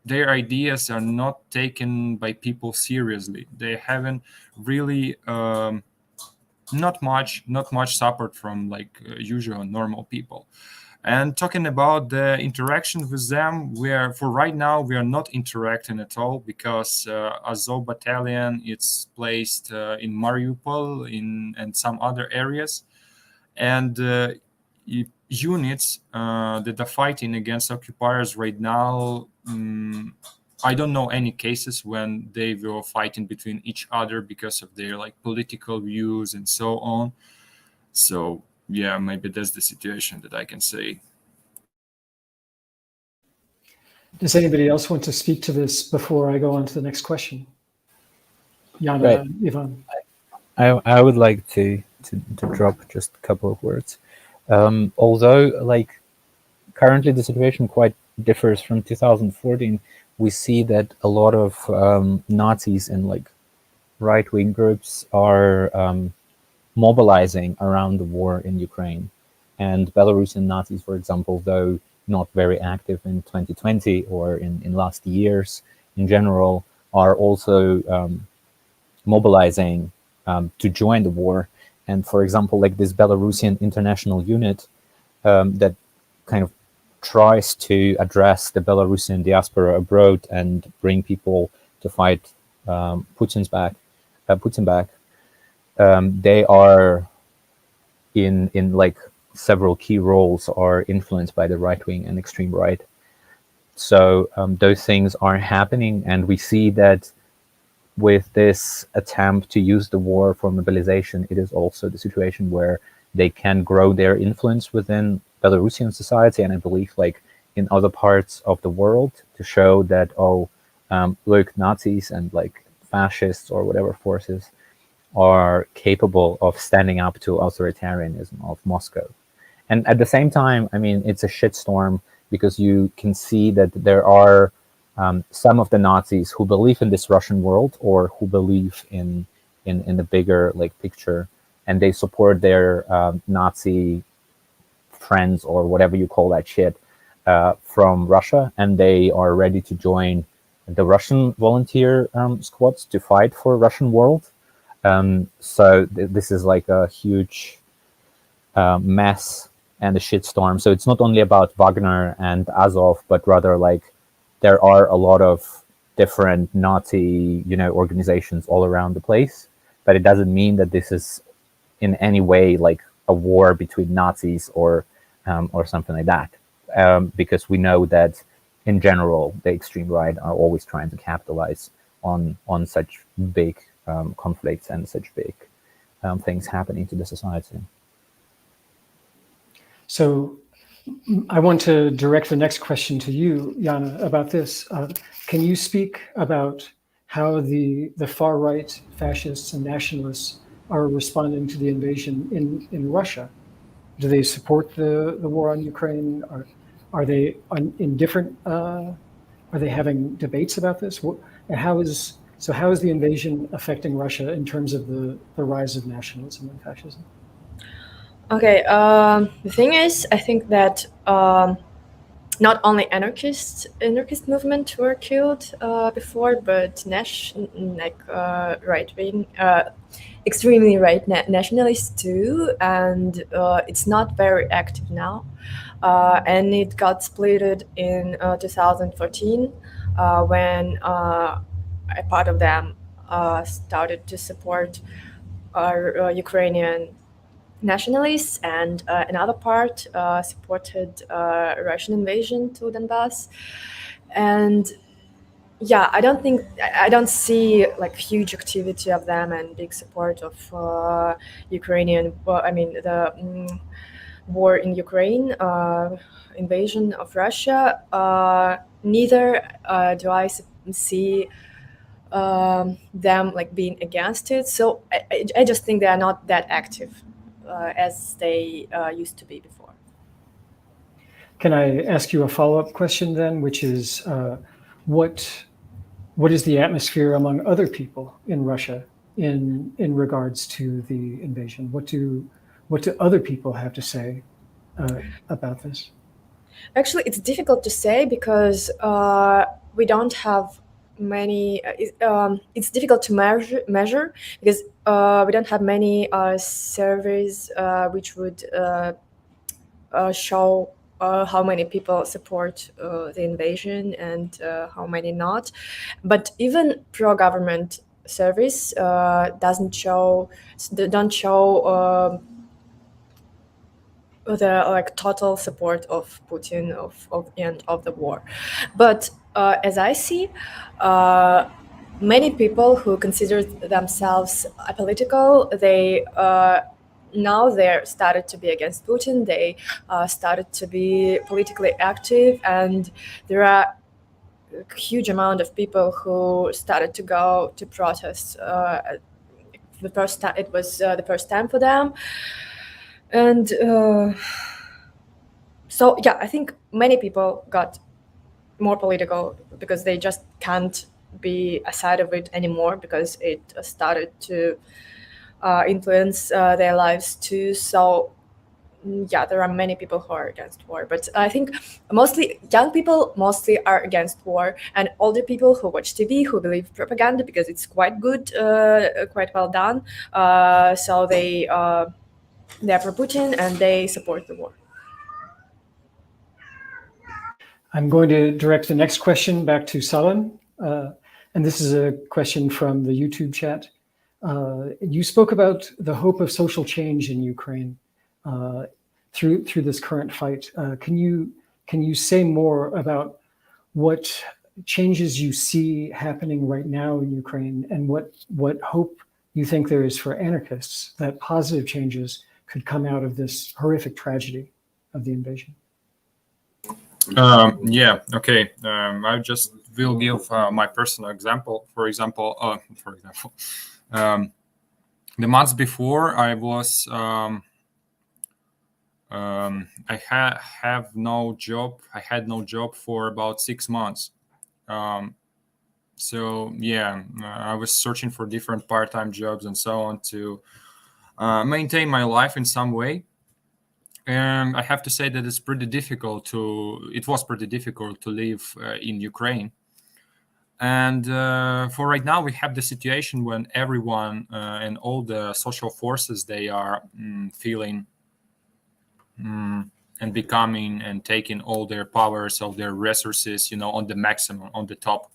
Their ideas are not taken by people seriously. They haven't really not much support from like usual normal people. And talking about the interaction with them, for right now we are not interacting at all, because Azov battalion, it's placed in Mariupol and some other areas, and units that are fighting against occupiers right now, I don't know any cases when they were fighting between each other because of their like political views and so on. So yeah, maybe that's the situation that I can say. Does anybody else want to speak to this before I go on to the next question? Yana, Right. Ivan. I would like to drop just a couple of words. Although like currently the situation quite differs from 2014, we see that a lot of Nazis and like right-wing groups are mobilizing around the war in Ukraine. And Belarusian Nazis, for example, though not very active in 2020 or in last years in general, are also mobilizing to join the war. And for example, like this Belarusian international unit that kind of tries to address the Belarusian diaspora abroad and bring people to fight Putin back. They are in like several key roles are influenced by the right wing and extreme right. So those things are happening, and we see that with this attempt to use the war for mobilization, it is also the situation where they can grow their influence within Belarusian society, and I believe like in other parts of the world, to show that, look, Nazis and like fascists or whatever forces are capable of standing up to authoritarianism of Moscow. And at the same time, I mean, it's a shitstorm because you can see that there are some of the Nazis who believe in this Russian world or who believe in the bigger like picture, and they support their Nazi friends or whatever you call that shit from Russia, and they are ready to join the Russian volunteer squads to fight for Russian world. So this is like a huge mess and a shitstorm. So it's not only about Wagner and Azov, but rather like there are a lot of different Nazi, organizations all around the place. But it doesn't mean that this is in any way like a war between Nazis or something like that, because we know that in general the extreme right are always trying to capitalize on such big conflicts and such big things happening to the society. So I want to direct the next question to you, Yana, about this. Can you speak about how the far right fascists and nationalists are responding to the invasion in Russia? Do they support the war on Ukraine? Are they indifferent? Are they having debates about this? How is the invasion affecting Russia in terms of the rise of nationalism and fascism? Okay, the thing is, I think that not only anarchist movement were killed before, but right wing, extremely right nationalists too, and it's not very active now, and it got splitted in 2014 when a part of them started to support our Ukrainian nationalists, and another part supported Russian invasion to Donbass. And yeah, I don't see like huge activity of them and big support of Ukrainian. Well, I mean the war in Ukraine, invasion of Russia. Neither do I see them like being against it. So I just think they are not that active as they used to be before. Can I ask you a follow-up question then, which is what is the atmosphere among other people in Russia in regards to the invasion? What do other people have to say about this? Actually, it's difficult to say because we don't have many. It's difficult to measure because we don't have many surveys which would show how many people support the invasion and how many not. But even pro-government surveys don't show the like total support of Putin of end of the war. But as I see, many people who consider themselves apolitical, they now they're started to be against Putin. They started to be politically active, and there are a huge amount of people who started to go to protest. The first time it was the first time for them, and so yeah, I think many people got more political because they just can't be a side of it anymore because it started to influence their lives too. So yeah, there are many people who are against war, but I think mostly young people mostly are against war, and older people who watch TV, who believe propaganda because it's quite good, quite well done. So they're pro Putin and they support the war. I'm going to direct the next question back to Salan. And this is a question from the YouTube chat. You spoke about the hope of social change in Ukraine through this current fight. Can you say more about what changes you see happening right now in Ukraine, and what hope you think there is for anarchists that positive changes could come out of this horrific tragedy of the invasion? Yeah, okay. I just will give my personal example. For example, the months before I was, I have no job. I had no job for about 6 months. So yeah, I was searching for different part-time jobs and so on to maintain my life in some way. And I have to say that it was pretty difficult to live in Ukraine. And for right now, we have the situation when everyone and all the social forces, they are feeling and becoming and taking all their powers of their resources, on the maximum, on the top.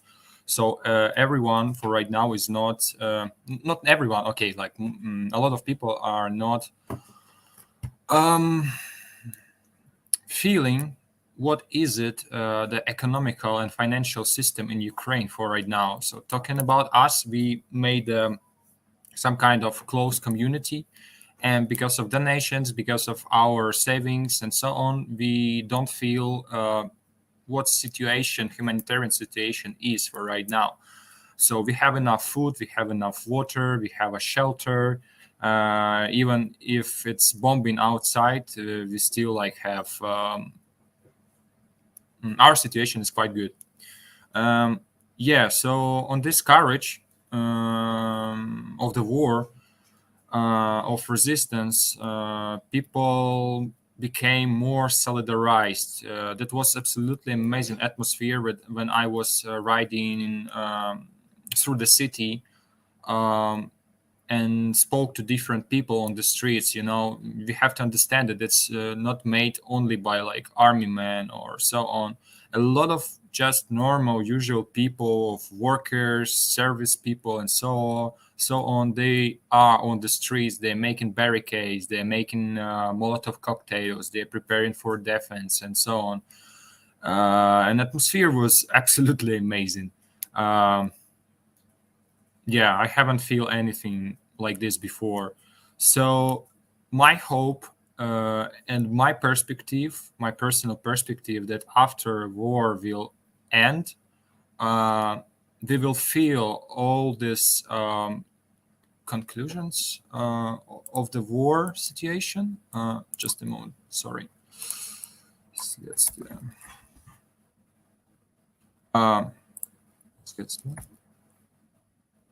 So everyone for right now is not everyone. Okay, like a lot of people are not feeling what is it the economical and financial system in Ukraine for right now. So talking about us, we made some kind of close community, and because of donations, because of our savings and so on, we don't feel what humanitarian situation is for right now. So we have enough food, we have enough water, we have a shelter. Even if it's bombing outside, we still have our situation is quite good. So on this courage of the war, of resistance, people became more solidarized. That was absolutely amazing atmosphere when I was riding through the city and spoke to different people on the streets. We have to understand that it's not made only by army men or so on. A lot of just normal, usual people, of workers, service people, and so on. They are on the streets. They're making barricades. They're making Molotov cocktails. They're preparing for defense and so on. And atmosphere was absolutely amazing. I haven't feel anything like this before. So my hope and my perspective, my personal perspective, that after war will end, they will feel all these conclusions of the war situation. Just a moment, sorry. Let's get started.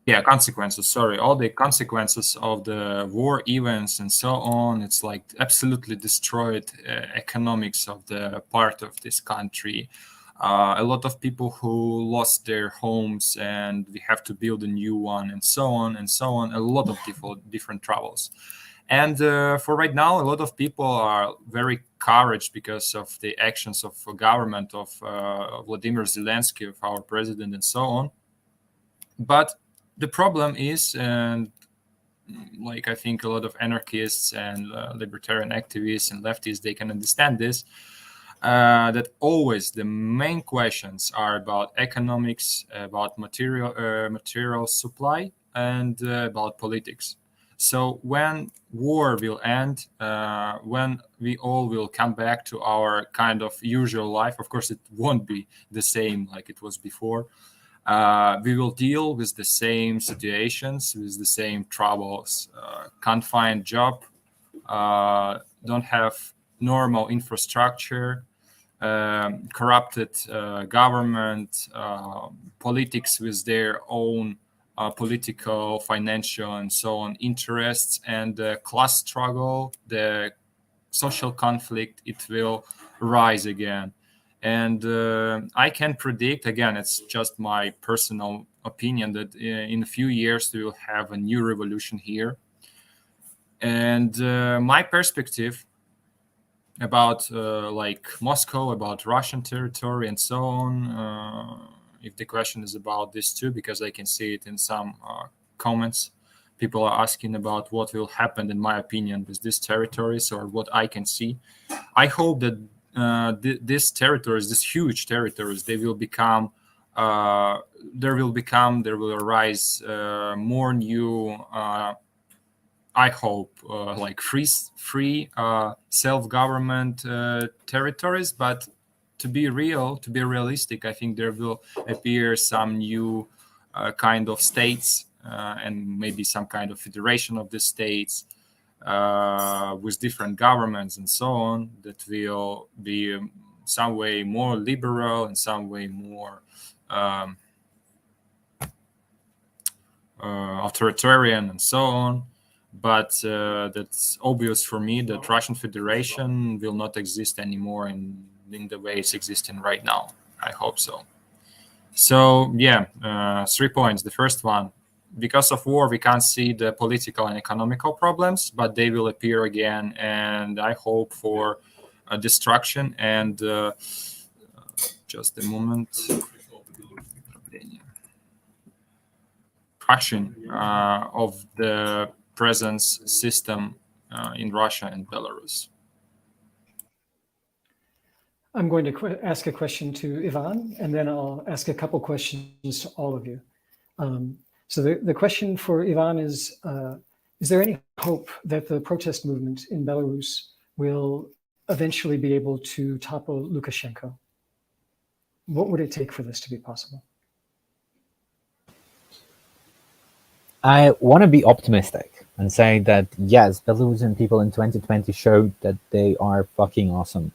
Yeah, consequences. Sorry, all the consequences of the war events and so on. It's absolutely destroyed economics of the part of this country. A lot of people who lost their homes and we have to build a new one, and so on and so on. A lot of different troubles. And for right now, a lot of people are very encouraged because of the actions of government of Vladimir Zelensky, of our president, and so on. But the problem is, and I think a lot of anarchists and libertarian activists and leftists, they can understand this. that always the main questions are about economics, about material supply, and about politics. So when war will end, when we all will come back to our kind of usual life, of course it won't be the same like it was before. We will deal with the same situations, with the same troubles. Can't find job, don't have normal infrastructure, corrupted government, politics with their own political, financial, and so on interests, and the class struggle, the social conflict, it will rise again. And I can predict, again, it's just my personal opinion, that in a few years we will have a new revolution here. And my perspective about like Moscow, about Russian territory, and so on. If the question is about this too, because I can see it in some comments, people are asking about what will happen, in my opinion, with these territories, or what I can see. I hope that these territories, these huge territories, they will become. There will arise more new. I hope like free self-government territories, but to be realistic, I think there will appear some new kind of states and maybe some kind of federation of the states with different governments and so on, that will be some way more liberal and some way more authoritarian and so on. But that's obvious for me that Russian Federation will not exist anymore in the way it's existing right now. I hope so. So yeah, 3 points. The first one, because of war, we can't see the political and economical problems, but they will appear again, and I hope for destruction and just a moment. Crushing of the presence system in Russia and Belarus. I'm going to ask a question to Ivan, and then I'll ask a couple questions to all of you. So the question for Ivan is there any hope that the protest movement in Belarus will eventually be able to topple Lukashenko? What would it take for this to be possible? I want to be optimistic and say that, yes, Belarusian people in 2020 showed that they are fucking awesome.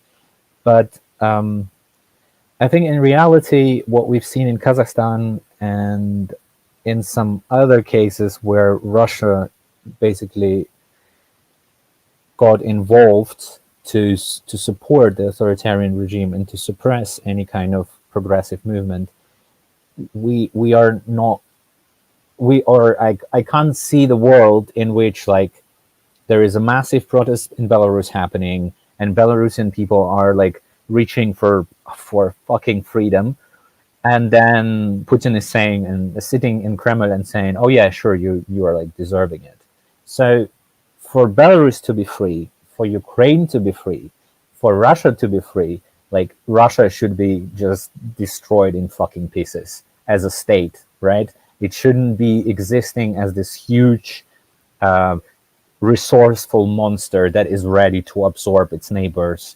But I think in reality, what we've seen in Kazakhstan and in some other cases where Russia basically got involved to support the authoritarian regime and to suppress any kind of progressive movement, I can't see the world in which like there is a massive protest in Belarus happening and Belarusian people are like reaching for fucking freedom, and then Putin is saying and sitting in Kremlin and saying, oh yeah, sure, you are like deserving it. So for Belarus to be free, for Ukraine to be free, for Russia to be free, like Russia should be just destroyed in fucking pieces as a state, right? It shouldn't be existing as this huge, resourceful monster that is ready to absorb its neighbors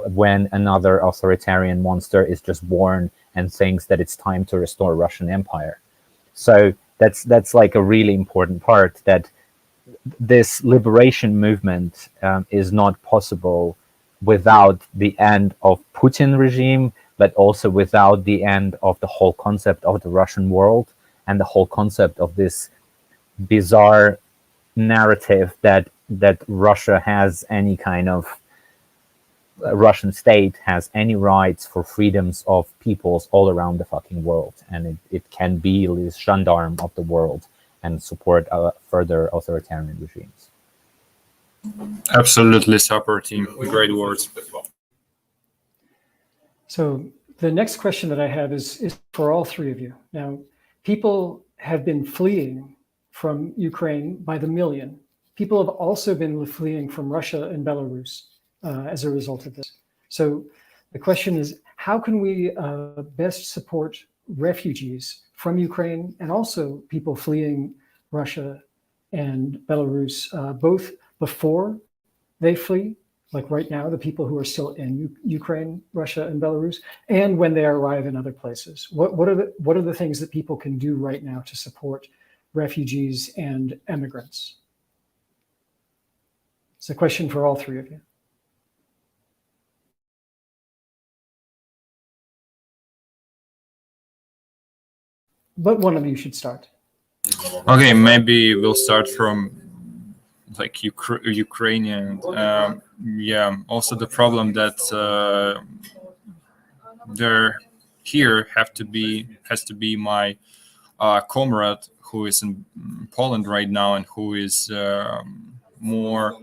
when another authoritarian monster is just born and thinks that it's time to restore Russian Empire. So that's like a really important part, that this liberation movement is not possible without the end of Putin regime, but also without the end of the whole concept of the Russian world and the whole concept of this bizarre narrative that Russia has any kind of Russian state has any rights for freedoms of peoples all around the fucking world, and it can be this gendarme of the world and support further authoritarian regimes. Absolutely supporting. Great words. So the next question that I have is for all three of you. Now, people have been fleeing from Ukraine by the million. People have also been fleeing from Russia and Belarus as a result of this. So The question is, how can we best support refugees from Ukraine and also people fleeing Russia and Belarus, both before they flee, like right now, the people who are still in Ukraine, Russia, and Belarus, and when they arrive in other places? What are the things that people can do right now to support refugees and immigrants? It's a question for all three of you. But one of you should start. Okay, maybe we'll start from like Ukrainian. Yeah, also the problem that there here has to be my comrade who is in Poland right now and who is more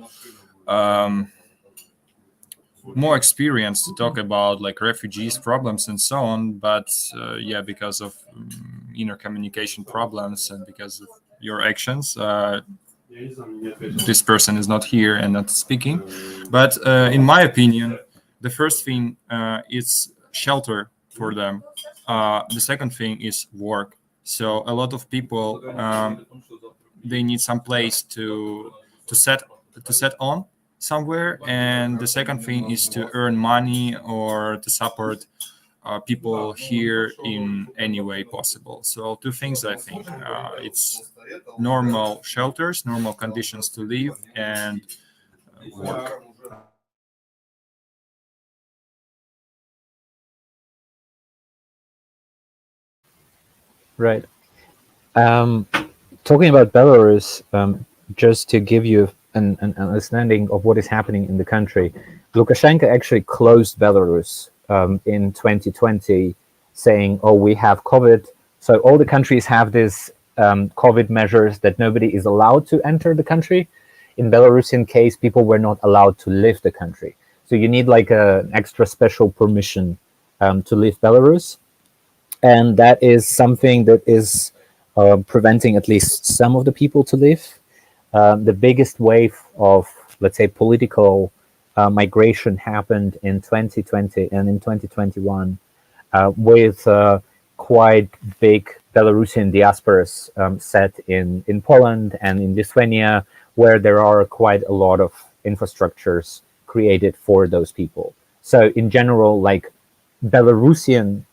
experienced to talk about like refugees problems and so on. But yeah, because of inner communication problems and because of your actions, this person is not here and not speaking. But in my opinion, the first thing is shelter for them. The second thing is work. So a lot of people they need some place to set on somewhere, and the second thing is to earn money or to support people here in any way possible. So two things I think: it's normal shelters, normal conditions to live, and work. Right. Talking about Belarus, just to give you an understanding of what is happening in the country, Lukashenko actually closed Belarus in 2020, saying, "Oh, we have COVID." So all the countries have this COVID measures that nobody is allowed to enter the country. In Belarusian case, people were not allowed to leave the country. So you need like an extra special permission to leave Belarus. And that is something that is preventing at least some of the people to leave. The biggest wave of, let's say, political migration happened in 2020 and in 2021 with quite big Belarusian diasporas set in Poland and in Lithuania, where there are quite a lot of infrastructures created for those people. So in general, like Belarusian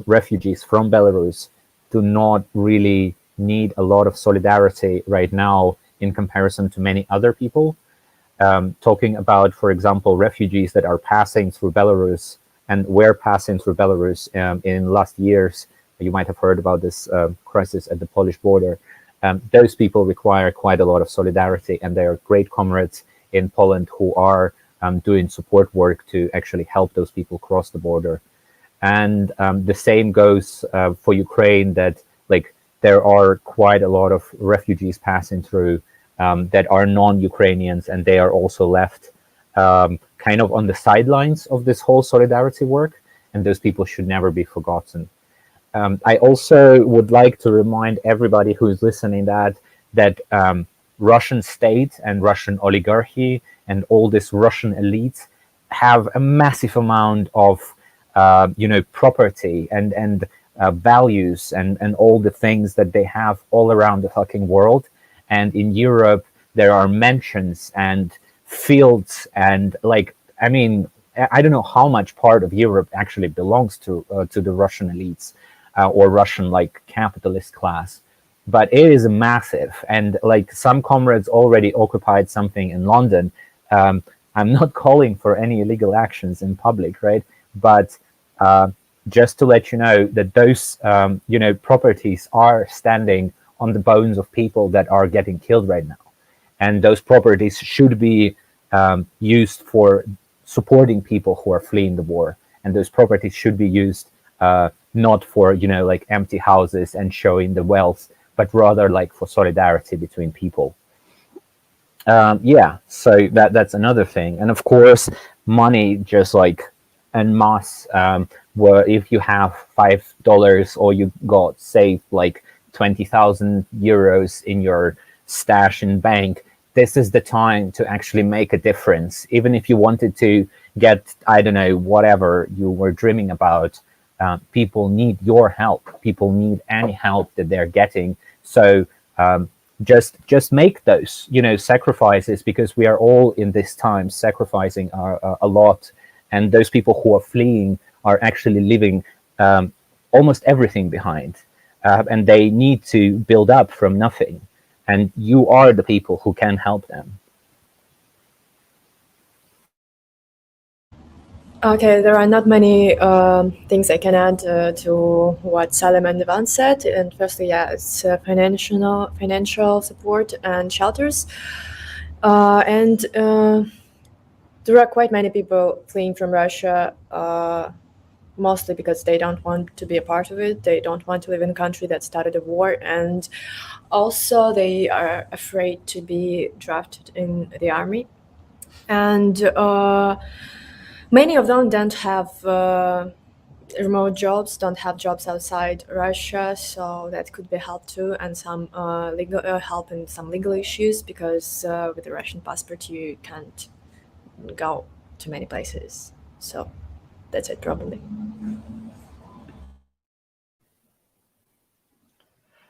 refugees from Belarus do not really need a lot of solidarity right now in comparison to many other people. Talking about, for example, refugees that are passing through Belarus and were passing through Belarus in last years. You might have heard about this crisis at the Polish border. Those people require quite a lot of solidarity, and they are great comrades in Poland who are doing support work to actually help those people cross the border. And the same goes for Ukraine, that like there are quite a lot of refugees passing through that are non-Ukrainians, and they are also left kind of on the sidelines of this whole solidarity work, and those people should never be forgotten. I also would like to remind everybody who is listening that Russian state and Russian oligarchy and all this Russian elite have a massive amount of property and values and all the things that they have all around the fucking world. And in Europe, there are mansions and fields and I don't know how much part of Europe actually belongs to the Russian elites or Russian capitalist class, but it is massive. And some comrades already occupied something in London. I'm not calling for any illegal actions in public, right? But just to let you know that those properties are standing on the bones of people that are getting killed right now, and those properties should be used for supporting people who are fleeing the war, and those properties should be used not for empty houses and showing the wealth, but rather for solidarity between people. So that's another thing. And of course, money, just en masse, where if you have $5 or you got saved 20,000 euros in your stash in bank, this is the time to actually make a difference. Even if you wanted to get, I don't know, whatever you were dreaming about, people need your help. People need any help that they're getting. So just make those, sacrifices, because we are all in this time sacrificing a lot. And those people who are fleeing are actually leaving almost everything behind. And they need to build up from nothing. And you are the people who can help them. Okay, there are not many things I can add to what Salim and Ivan said. And firstly, yeah, it's financial support and shelters. And there are quite many people fleeing from Russia, mostly because they don't want to be a part of it. They don't want to live in a country that started a war. And also they are afraid to be drafted in the army. And many of them don't have remote jobs, don't have jobs outside Russia, so that could be help too, and some legal help in some legal issues, because with the Russian passport you can't go to many places. So that's it, probably.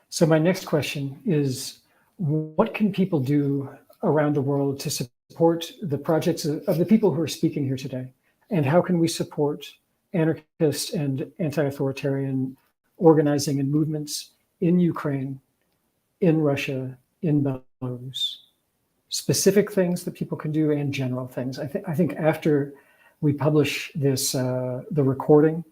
So my next question is, what can people do around the world to support the projects of the people who are speaking here today? And how can we support anarchist and anti-authoritarian organizing and movements in Ukraine, in Russia, in Belarus? Specific things that people can do and general things. I think after we publish this, the recording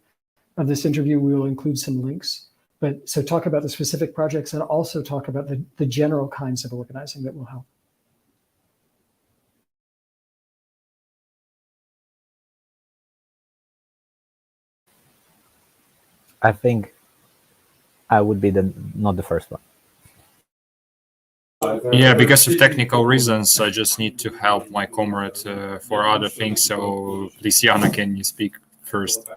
of this interview, we will include some links. But so talk about the specific projects and also talk about the general kinds of organizing that will help. I think I would be not the first one. Yeah, because of technical reasons, I just need to help my comrade for other things. So please, Yana, can you speak first?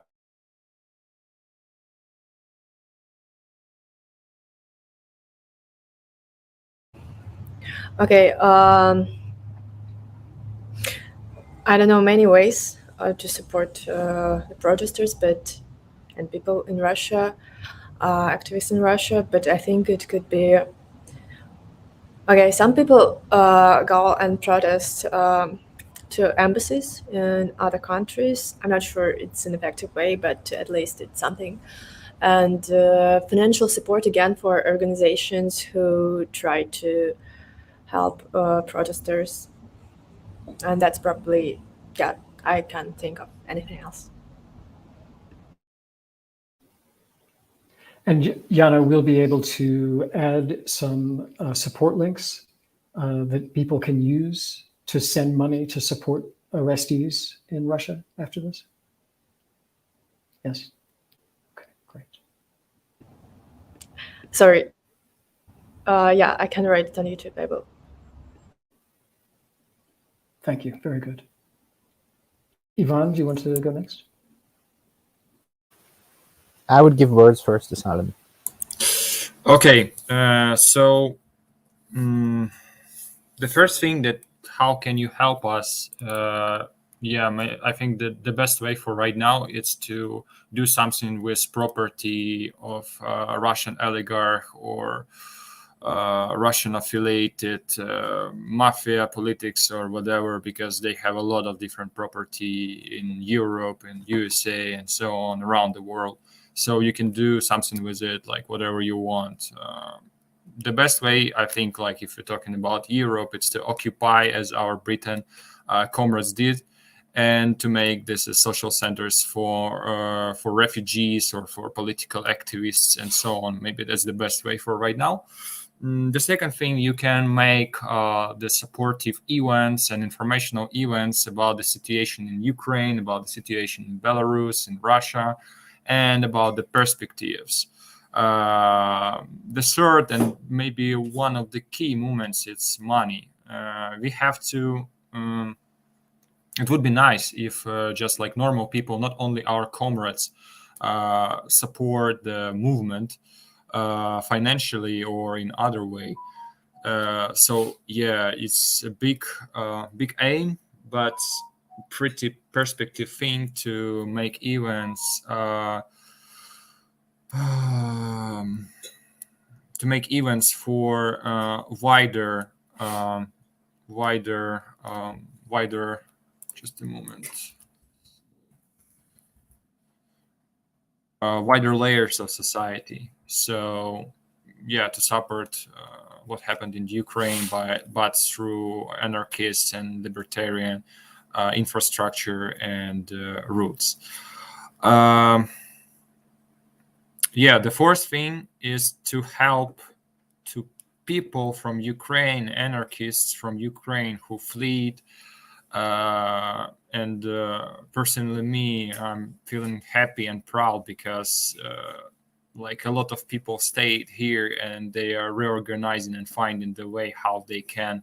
Okay, I don't know many ways to support the protesters, and people in Russia, activists in Russia, but I think it could be, okay, some people go and protest to embassies in other countries. I'm not sure it's an effective way, but at least it's something. And financial support again for organizations who try to help protesters. And that's probably, yeah, I can't think of anything else. And Yana, we'll be able to add some support links that people can use to send money to support arrestees in Russia after this? Yes. Okay, great. Sorry. Yeah, I can write it on YouTube. I will. Thank you. Very good. Ivan, do you want to go next? I would give words first to Salim. Okay, so the first thing, that how can you help us? I think that the best way for right now is to do something with property of a Russian oligarch or Russian affiliated mafia politics or whatever, because they have a lot of different property in Europe and USA and so on around the world. So you can do something with it, like whatever you want. The best way, I think, like if you're talking about Europe, it's to occupy, as our Britain comrades did, and to make this social centers for refugees or for political activists and so on. Maybe that's the best way for right now. The second thing, you can make the supportive events and informational events about the situation in Ukraine, about the situation in Belarus, in Russia, and about the perspectives. The third, and maybe one of the key moments, it's money. We have to, it would be nice if just like normal people, not only our comrades, support the movement financially or in other way. So yeah, it's a big aim, but pretty perspective thing to make events for wider just a moment, wider layers of society. So yeah, to support what happened in Ukraine, but through anarchists and libertarian infrastructure and roots. Yeah, the fourth thing is to help to people from Ukraine, anarchists from Ukraine who fled. And personally, me, I'm feeling happy and proud because like a lot of people stayed here and they are reorganizing and finding the way how they can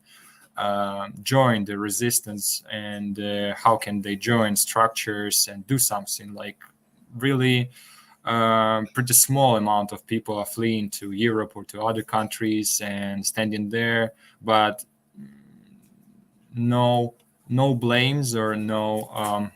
join the resistance, and how can they join structures and do something. Like really pretty small amount of people are fleeing to Europe or to other countries and standing there, but no blames or no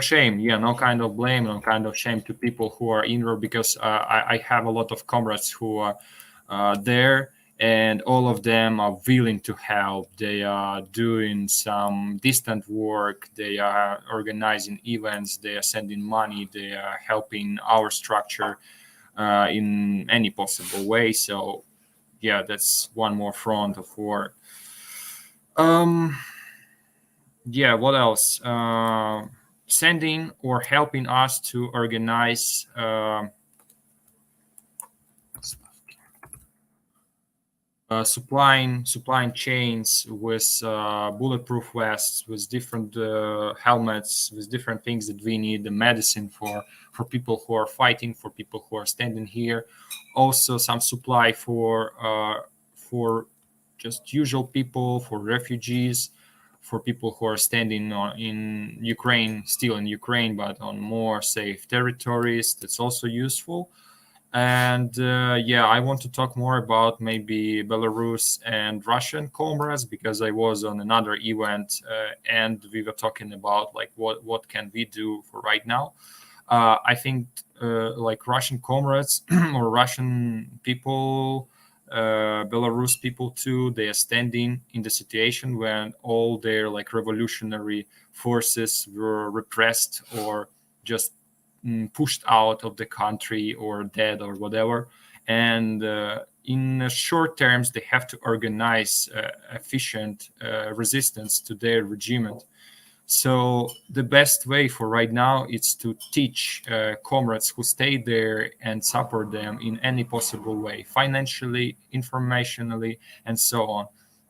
shame. Yeah, no kind of blame, no kind of shame to people who are in Europe, because I have a lot of comrades who are there, and all of them are willing to help. They are doing some distant work, they are organizing events, they are sending money, they are helping our structure in any possible way. So yeah, that's one more front of work. Yeah, what else? Sending or helping us to organize supplying chains with bulletproof vests, with different helmets, with different things that we need, the medicine for people who are fighting, for people who are standing here. Also some supply for just usual people, for refugees, for people who are standing in Ukraine, still in Ukraine, but on more safe territories. That's also useful. And yeah, I want to talk more about maybe Belarus and Russian comrades, because I was on another event and we were talking about like what can we do for right now. I think like Russian comrades or Russian people, Belarus people too, they are standing in the situation when all their like revolutionary forces were repressed or just pushed out of the country or dead or whatever. And in short terms, they have to organize efficient resistance to their regime. So the best way for right now is to teach comrades who stay there and support them in any possible way, financially, informationally, and so on.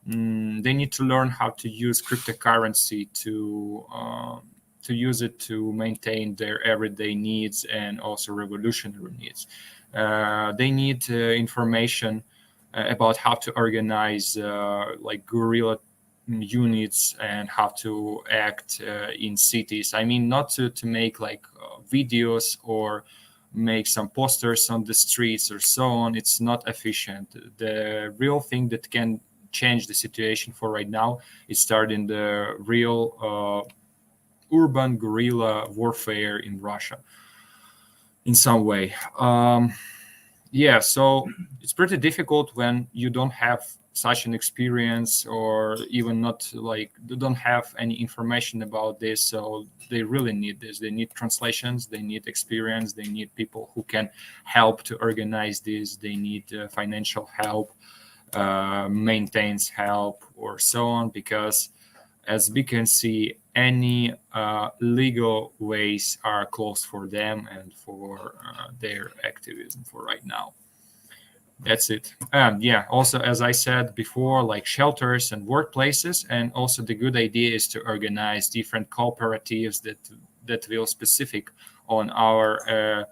They need to learn how to use cryptocurrency to use it to maintain their everyday needs and also revolutionary needs. They need information about how to organize like guerrilla units and how to act in cities. I mean, not to make like videos or make some posters on the streets or so on. It's not efficient. The real thing that can change the situation for right now is starting the real urban guerrilla warfare in Russia in some way. Yeah, so it's pretty difficult when you don't have such an experience, or even not like they don't have any information about this. So they really need this. They need translations, they need experience, they need people who can help to organize this, they need financial help, maintenance help, or so on, because as we can see, any legal ways are closed for them and for their activism for right now. That's it. Yeah, also, as I said before, like shelters and workplaces, and also the good idea is to organize different cooperatives that will specific on our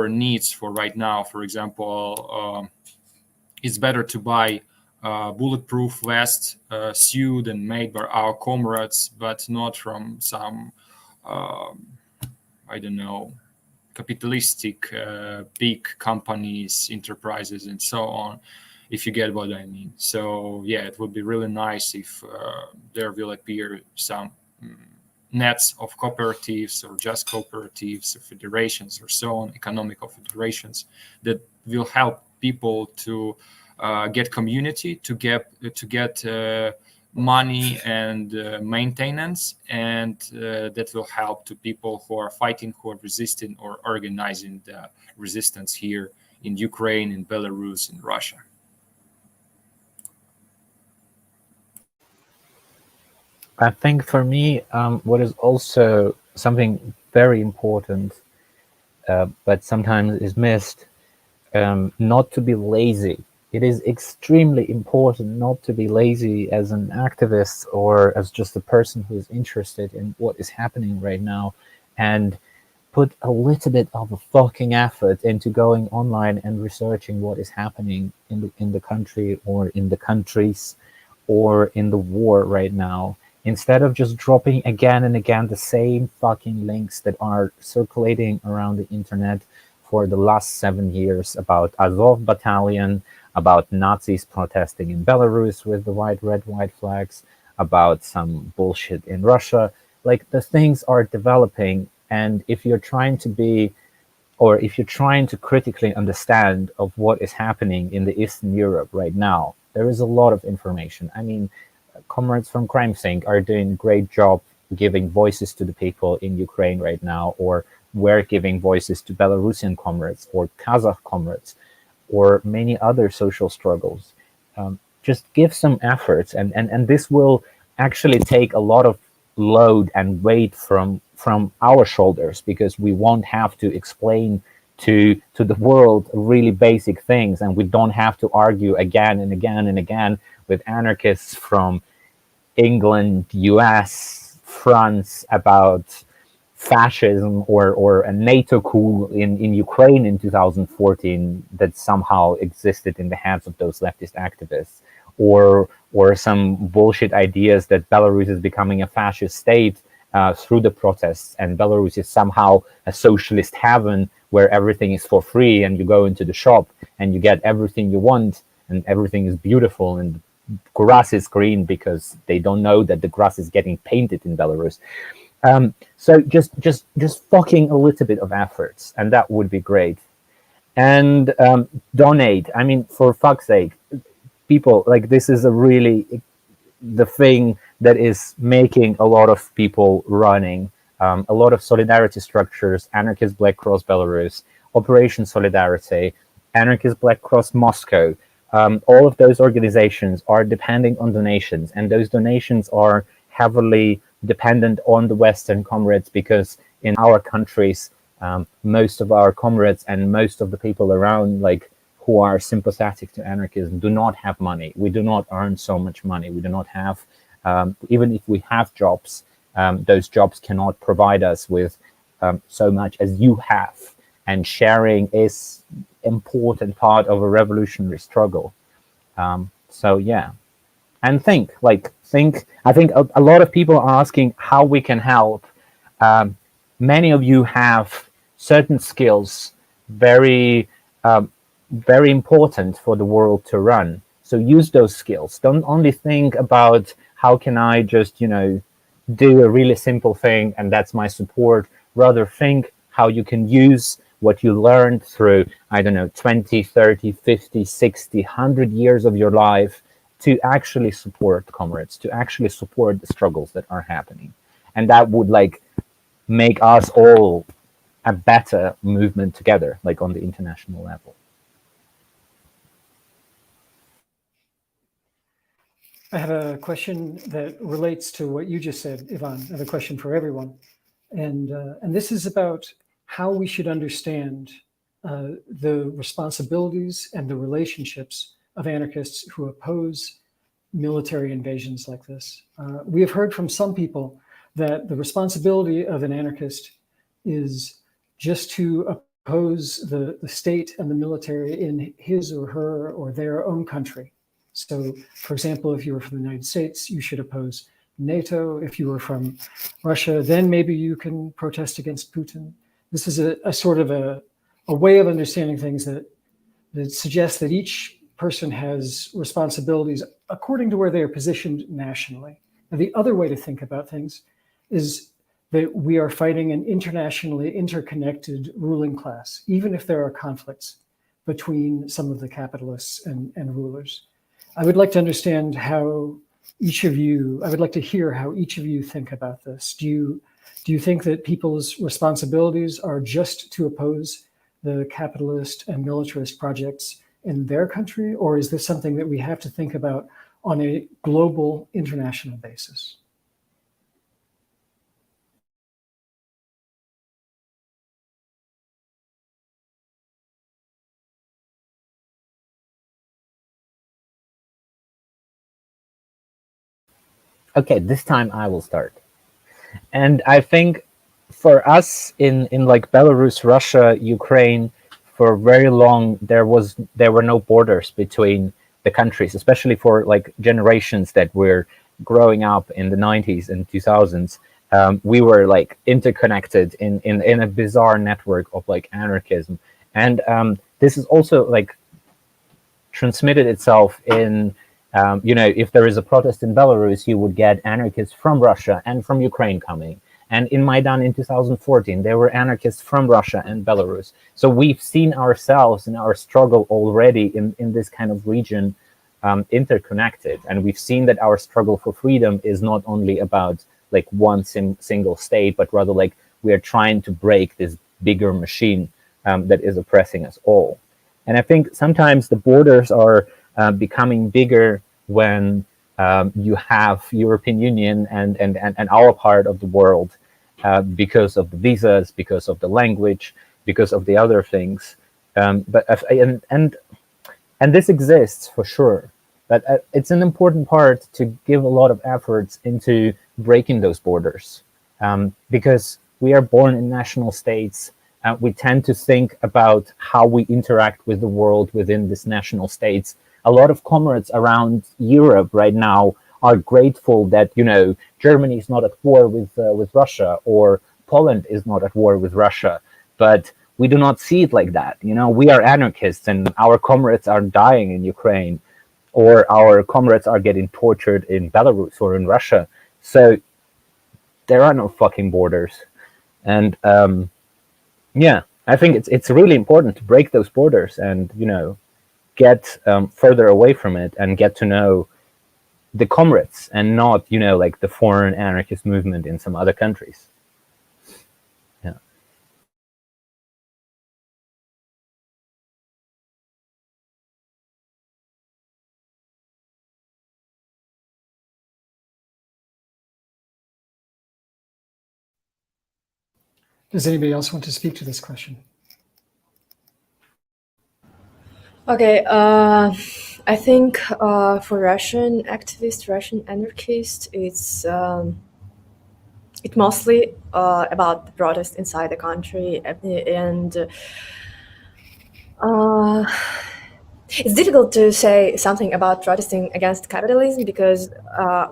needs for right now. For example, it's better to buy bulletproof vest sewed and made by our comrades, but not from some, I don't know, capitalistic big companies, enterprises, and so on, if you get what I mean. So yeah, it would be really nice if there will appear some nets of cooperatives or just cooperatives or federations or so on, economical federations that will help people to get community, to get money and maintenance, and that will help to people who are fighting, who are resisting or organizing the resistance here in Ukraine, in Belarus, in Russia. I think for me, what is also something very important, but sometimes is missed, not to be lazy. It is extremely important not to be lazy as an activist or as just a person who is interested in what is happening right now, and put a little bit of a fucking effort into going online and researching what is happening in the country or in the countries or in the war right now, instead of just dropping again and again the same fucking links that are circulating around the internet for the last 7 years about Azov battalion, about Nazis protesting in Belarus with the white, red, white flags, about some bullshit in Russia. Like, the things are developing, and if you're trying to be, or if you're trying to critically understand of what is happening in the Eastern Europe right now, there is a lot of information. I mean, comrades from Crime Sync are doing a great job giving voices to the people in Ukraine right now, or we're giving voices to Belarusian comrades or Kazakh comrades or many other social struggles. Just give some efforts, and this will actually take a lot of load and weight from our shoulders, because we won't have to explain to the world really basic things, and we don't have to argue again and again and again with anarchists from England, US, France about fascism or a NATO coup in Ukraine in 2014 that somehow existed in the hands of those leftist activists, or some bullshit ideas that Belarus is becoming a fascist state through the protests, and Belarus is somehow a socialist heaven where everything is for free, and you go into the shop and you get everything you want, and everything is beautiful, and grass is green, because they don't know that the grass is getting painted in Belarus. So just fucking a little bit of efforts, and that would be great. And donate. I mean, for fuck's sake, people, like, this is a really the thing that is making a lot of people running. A lot of solidarity structures, Anarchist Black Cross Belarus, Operation Solidarity, Anarchist Black Cross Moscow, all of those organizations are depending on donations, and those donations are heavily dependent on the Western comrades, because in our countries, most of our comrades and most of the people around, like, who are sympathetic to anarchism, do not have money. We do not earn so much money. We do not have, even if we have jobs, those jobs cannot provide us with so much as you have. And sharing is important part of a revolutionary struggle. So yeah. And think. I think a lot of people are asking how we can help. Many of you have certain skills, very important for the world to run. So use those skills. Don't only think about how can I just, do a really simple thing and that's my support. Rather think how you can use what you learned through, 20, 30, 50, 60, 100 years of your life to actually support comrades, to actually support the struggles that are happening. And that would make us all a better movement together, on the international level. I have a question that relates to what you just said, Ivan. I have a question for everyone. And this is about how we should understand the responsibilities and the relationships of anarchists who oppose military invasions like this. We have heard from some people that the responsibility of an anarchist is just to oppose the state and the military in his or her or their own country. So, for example, if you were from the United States, you should oppose NATO. If you were from Russia, then maybe you can protest against Putin. This is a sort of a way of understanding things that suggests that each person has responsibilities according to where they are positioned nationally. Now, the other way to think about things is that we are fighting an internationally interconnected ruling class, even if there are conflicts between some of the capitalists and rulers. I would like to understand how each of you, I would like to hear how each of you think about this. Do you think that people's responsibilities are just to oppose the capitalist and militarist projects in their country, or is this something that we have to think about on a global international basis? Okay, this time I will start. And I think for us in like Belarus, Russia, Ukraine, for very long there were no borders between the countries, especially for like generations that were growing up in the 90s and 2000s. We were like interconnected in a bizarre network of like anarchism, and this is also like transmitted itself in if there is a protest in Belarus, you would get anarchists from Russia and from Ukraine coming. And in Maidan in 2014, there were anarchists from Russia and Belarus. So we've seen ourselves in our struggle already in this kind of region interconnected. And we've seen that our struggle for freedom is not only about like one single state, but rather like we are trying to break this bigger machine that is oppressing us all. And I think sometimes the borders are becoming bigger when you have European Union and our part of the world because of the visas, because of the language, because of the other things. And this exists for sure. But it's an important part to give a lot of efforts into breaking those borders because we are born in national states. We tend to think about how we interact with the world within these national states. A lot of comrades around Europe right now are grateful that, Germany is not at war with Russia, or Poland is not at war with Russia. But we do not see it like that. We are anarchists and our comrades are dying in Ukraine, or our comrades are getting tortured in Belarus or in Russia. So there are no fucking borders. And I think it's really important to break those borders and, get further away from it and get to know the comrades and not, like the foreign anarchist movement in some other countries. Yeah. Does anybody else want to speak to this question? Okay, I think for Russian activists, Russian anarchists, it's it mostly about the protest inside the country, and it's difficult to say something about protesting against capitalism because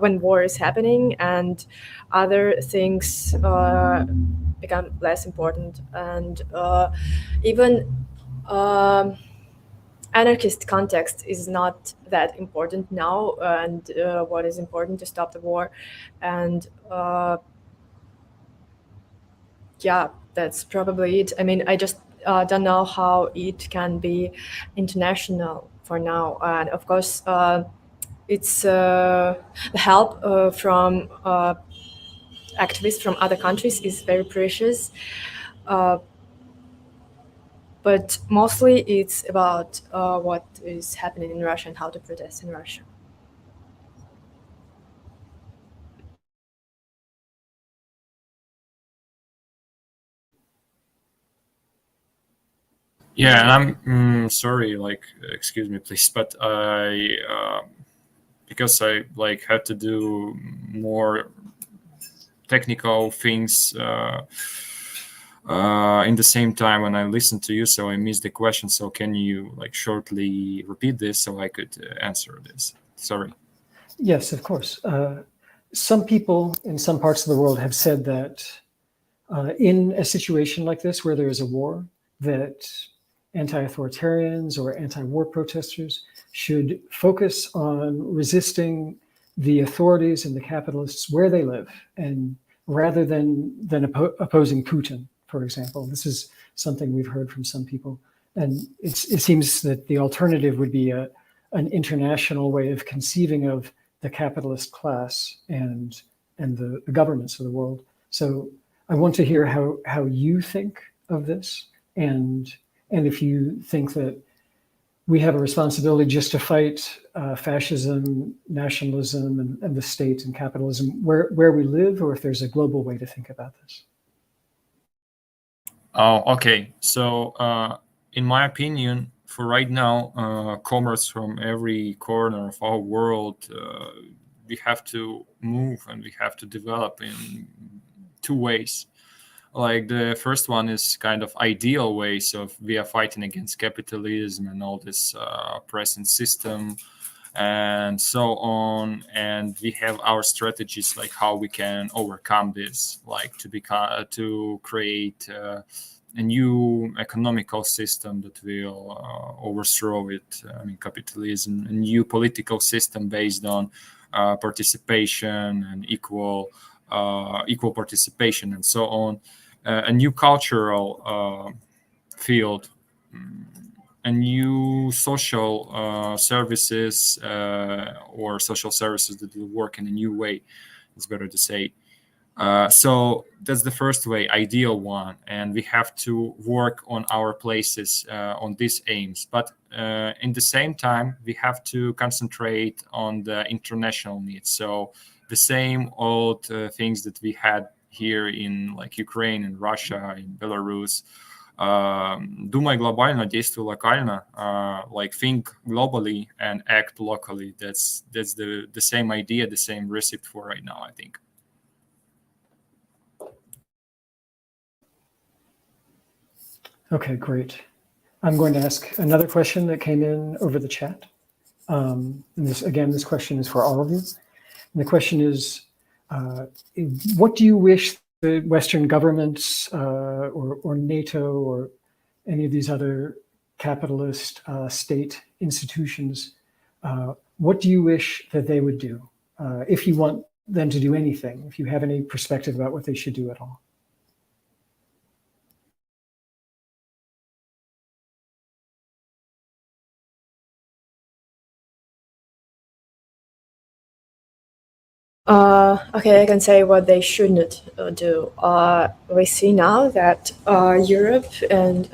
when war is happening and other things become less important, and even anarchist context is not that important now, and what is important to stop the war. And that's probably it. I mean, I just don't know how it can be international for now. And of course, it's the help from activists from other countries is very precious. But mostly it's about what is happening in Russia and how to protest in Russia. Yeah, and I'm sorry, excuse me, please, but because I had to do more technical things. In the same time, when I listened to you, so I missed the question. So can you shortly repeat this so I could answer this? Sorry. Yes, of course. Some people in some parts of the world have said that in a situation like this, where there is a war, that anti-authoritarians or anti-war protesters should focus on resisting the authorities and the capitalists where they live, and rather than opposing Putin, for example. This is something we've heard from some people. And it seems that the alternative would be an international way of conceiving of the capitalist class and the governments of the world. So I want to hear how you think of this, and if you think that we have a responsibility just to fight fascism, nationalism, and the state and capitalism where we live, or if there's a global way to think about this. Oh, okay. So in my opinion, for right now, commerce from every corner of our world, we have to move and we have to develop in two ways. Like the first one is kind of ideal ways of we are fighting against capitalism and all this present system and so on, and we have our strategies like how we can overcome this, like to create a new economical system that will overthrow it. I mean, capitalism, a new political system based on participation and equal participation and so on, a new cultural field, a new social services or social services that will work in a new way, it's better to say. So that's the first way, ideal one, and we have to work on our places on these aims. But in the same time, we have to concentrate on the international needs. So the same old things that we had here in like Ukraine and Russia, in Belarus. Думай глобально, действуй локально. Like think globally and act locally. That's the same idea, the same recipe for right now, I think. Okay, great. I'm going to ask another question that came in over the chat. And this question is for all of you. And the question is, what do you wish the Western governments or NATO or any of these other capitalist state institutions, what do you wish that they would do? If you want them to do anything, if you have any perspective about what they should do at all. Okay, I can say what they shouldn't do. We see now that Europe and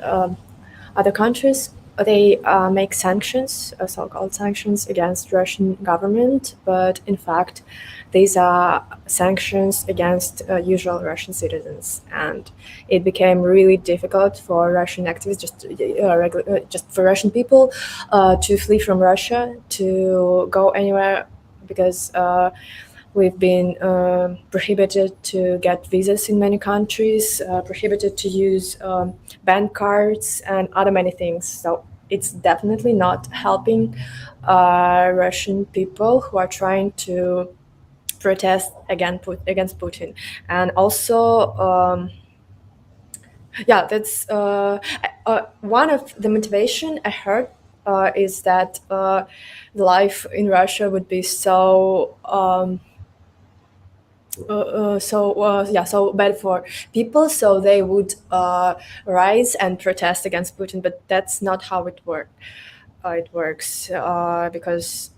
other countries, they make sanctions, so-called sanctions against Russian government, but in fact, these are sanctions against usual Russian citizens, and it became really difficult for Russian activists, just for Russian people, to flee from Russia, to go anywhere, because we've been prohibited to get visas in many countries, prohibited to use bank cards and other many things. So it's definitely not helping Russian people who are trying to protest against Putin. And also, that's one of the motivation I heard is that life in Russia would be so bad for people, so they would rise and protest against Putin. But that's not how it works. It works because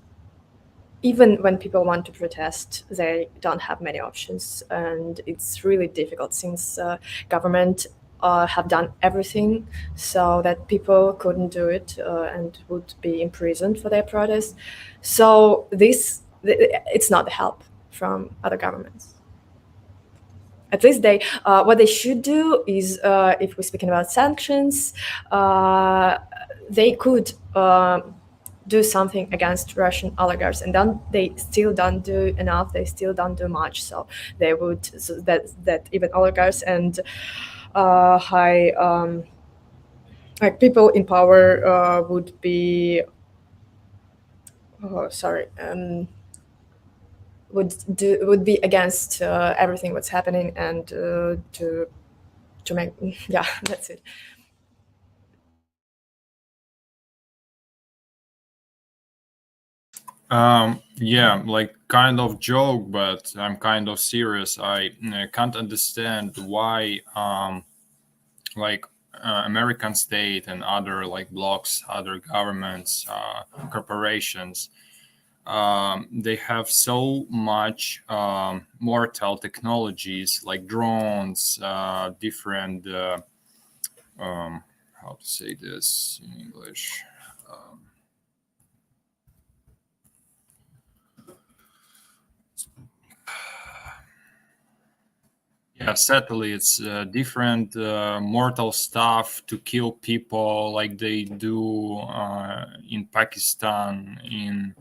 even when people want to protest, they don't have many options, and it's really difficult since government have done everything so that people couldn't do it and would be imprisoned for their protest. So it's not help from other governments. At least what they should do is, if we're speaking about sanctions, they could do something against Russian oligarchs, and they still don't do enough. They still don't do much. So they would that even oligarchs and high, like people in power would be, would be against everything what's happening, and to make, yeah, that's it. Yeah, like kind of joke, but I'm kind of serious. I can't understand why like American state and other like blocs, other governments, corporations, they have so much mortal technologies like drones, different how to say this in English. Yeah, satellites, different mortal stuff to kill people, like they do in Pakistan, in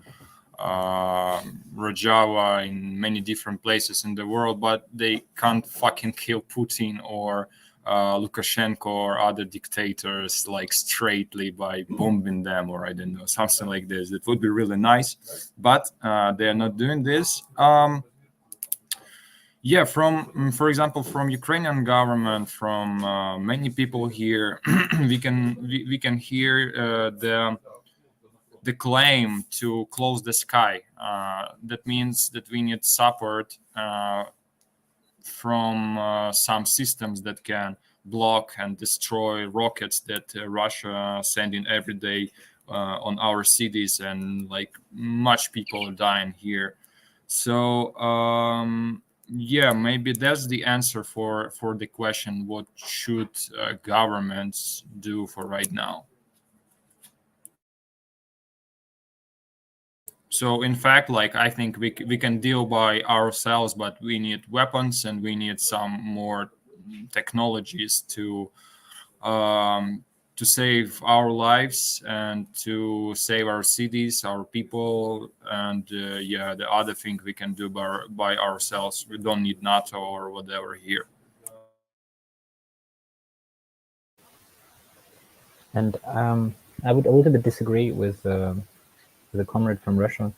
Rojava, in many different places in the world, but they can't fucking kill Putin or Lukashenko or other dictators like straightly by bombing them, or I don't know, something like this. It would be really nice, but they are not doing this. Yeah, from, for example, from Ukrainian government, from many people here, we can hear the claim to close the sky. That means that we need support from some systems that can block and destroy rockets that Russia sending every day on our cities, and like much people are dying here. So yeah, maybe that's the answer for the question: what should governments do for right now? So in fact, like I think we can deal by ourselves, but we need weapons and we need some more technologies to save our lives and to save our cities, our people, and yeah, the other thing we can do by ourselves. We don't need NATO or whatever here. And I would a little bit disagree with the comrade from Russia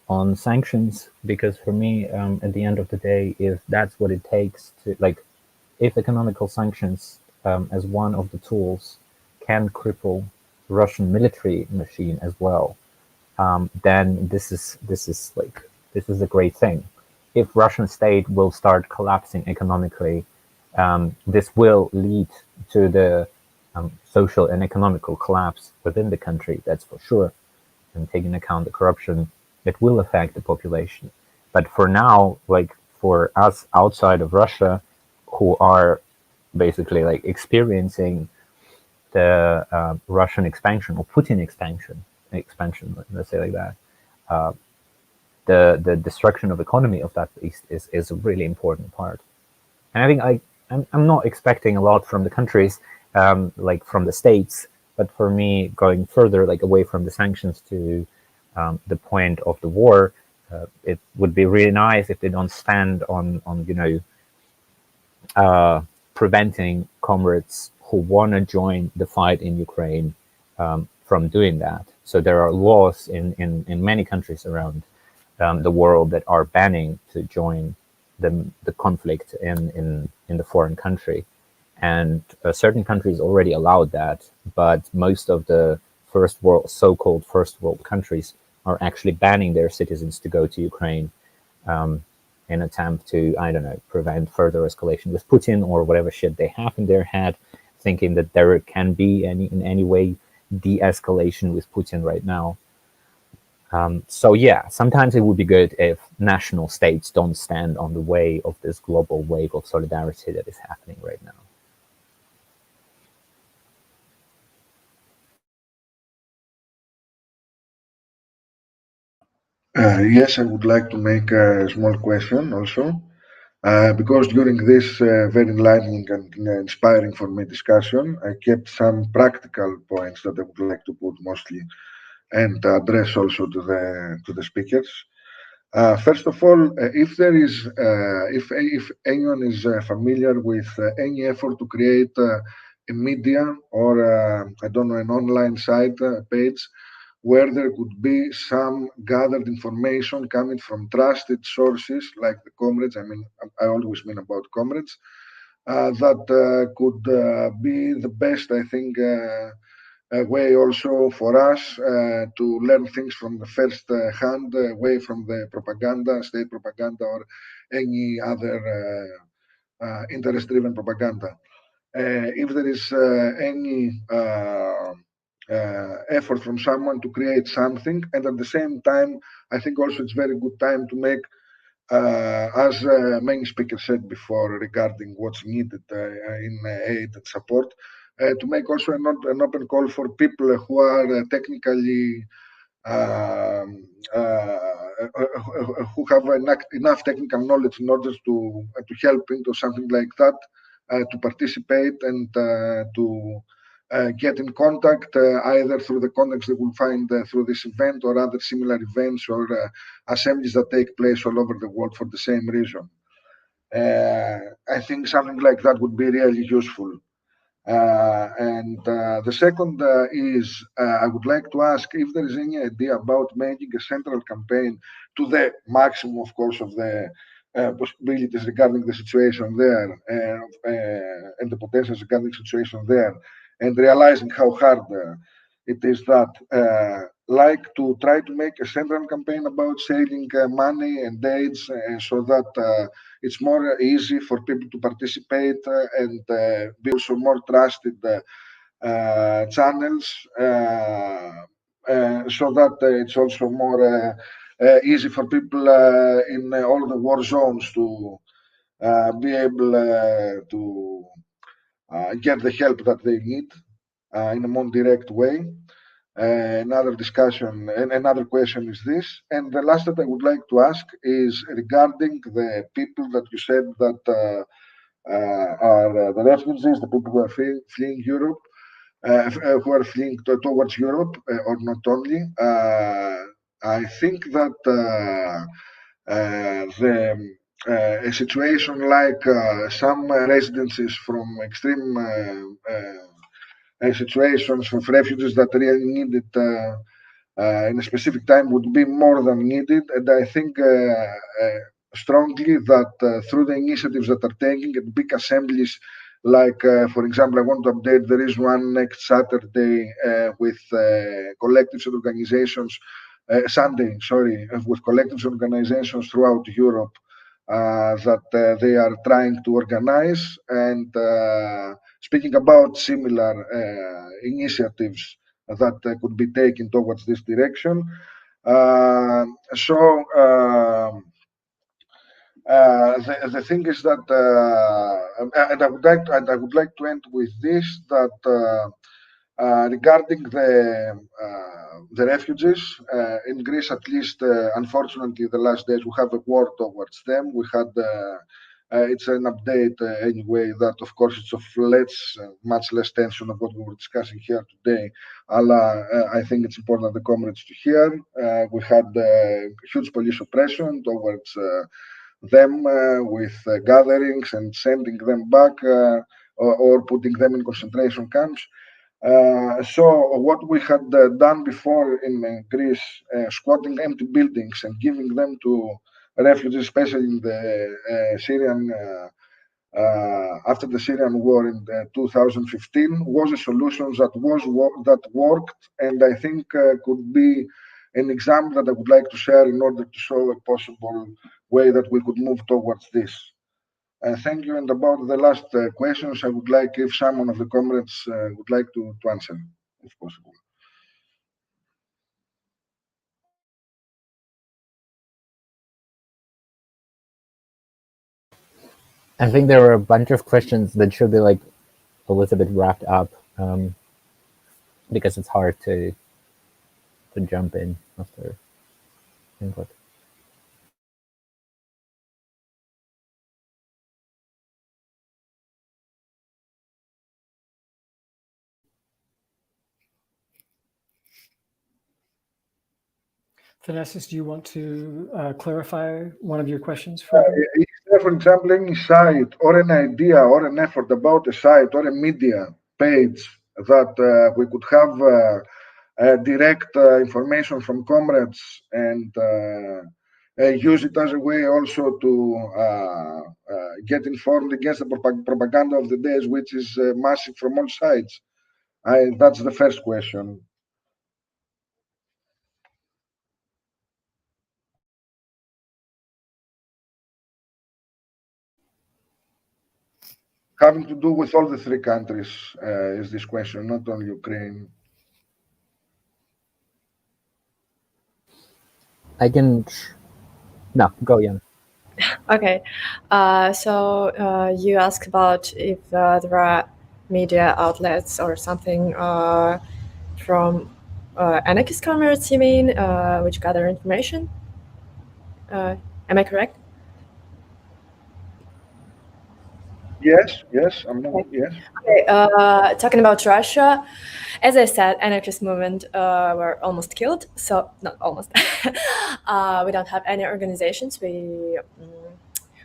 on sanctions, because for me, at the end of the day, if that's what it takes to, like, if economical sanctions as one of the tools can cripple Russian military machine as well, then this is a great thing. If Russian state will start collapsing economically, this will lead to the social and economical collapse within the country, that's for sure. And taking into account the corruption, it will affect the population. But for now, like for us outside of Russia, who are basically like experiencing the Russian expansion or Putin expansion, let's say like that, the destruction of economy of that beast is a really important part. And I think I'm not expecting a lot from the countries, like from the states, but for me, going further, like away from the sanctions to the point of the war, it would be really nice if they don't stand on preventing comrades who want to join the fight in Ukraine from doing that. So there are laws in many countries around the world that are banning to join the conflict in the foreign country. And certain countries already allowed that, but most of the so-called first world countries are actually banning their citizens to go to Ukraine in attempt to, I don't know, prevent further escalation with Putin or whatever shit they have in their head, thinking that there can be in any way de-escalation with Putin right now. So yeah, sometimes it would be good if national states don't stand on the way of this global wave of solidarity that is happening right now. Yes, I would like to make a small question also, because during this very enlightening and inspiring for me discussion, I kept some practical points that I would like to put mostly and address also to the speakers. First of all, if anyone is familiar with any effort to create a media or I don't know, an online site page where there could be some gathered information coming from trusted sources like the comrades. I mean, I always mean about comrades that could be the best, I think. A way also for us to learn things from the first hand, away from the propaganda, state propaganda, or any other interest-driven propaganda. If there is any effort from someone to create something, and at the same time, I think also it's very good time to make, as many speakers said before regarding what's needed in aid and support, to make also an open call for people who are technically who have enough technical knowledge in order to help into something like that, to participate and to get in contact either through the contacts they will find through this event or other similar events or assemblies that take place all over the world for the same reason. I think something like that would be really useful. And the second is I would like to ask if there is any idea about making a central campaign to the maximum, of course, of the possibilities regarding the situation there and the potentials regarding the situation there, and realizing how hard it is that like to try to make a central campaign about saving money and aids so that it's more easy for people to participate and be also more trusted channels so that it's also more easy for people in all the war zones to be able to get the help that they need in a more direct way. Another discussion and another question is this. And the last that I would like to ask is regarding the people that you said that are the refugees, the people who are fleeing Europe, who are fleeing towards Europe, or not only. I think that a situation like some residences from extreme situations of refugees that really need it in a specific time would be more than needed. And I think strongly that through the initiatives that are taking and big assemblies, like for example, I want to update, there is one next Saturday with collectives and organizations, Sunday, sorry, with collectives and organizations throughout Europe that they are trying to organize, and speaking about similar initiatives that could be taken towards this direction. The thing is that, and I would like to end with this, that regarding the refugees in Greece, at least, unfortunately, the last days we have a war towards them. We had it's an update anyway that, of course, it's of much less tension of what we were discussing here today. I think it's important the comrades to hear. We had huge police oppression towards them with gatherings and sending them back or putting them in concentration camps. So what we had done before in Greece, squatting empty buildings and giving them to refugees, especially in the Syrian, after the Syrian war in 2015, was a solution that worked, and I think could be an example that I would like to share in order to show a possible way that we could move towards this. Thank you. And about the last questions, I would like if someone of the comrades would like to answer, if possible. I think there were a bunch of questions that should be like a little bit wrapped up because it's hard to jump in after input. Thanasis, do you want to clarify one of your questions? Is there, for example, any site or an idea or an effort about a site or a media page that we could have direct information from comrades and use it as a way also to get informed against the propaganda of the days, which is massive from all sides? That's the first question. Having to do with all the three countries is this question, not only Ukraine. I can. No, go, Jan. Okay, so you asked about if there are media outlets or something from anarchist comrades, you mean, which gather information? Am I correct? Yes, yes, yes. Okay, talking about Russia, as I said, anarchist movement were almost killed. So not almost. We don't have any organizations. We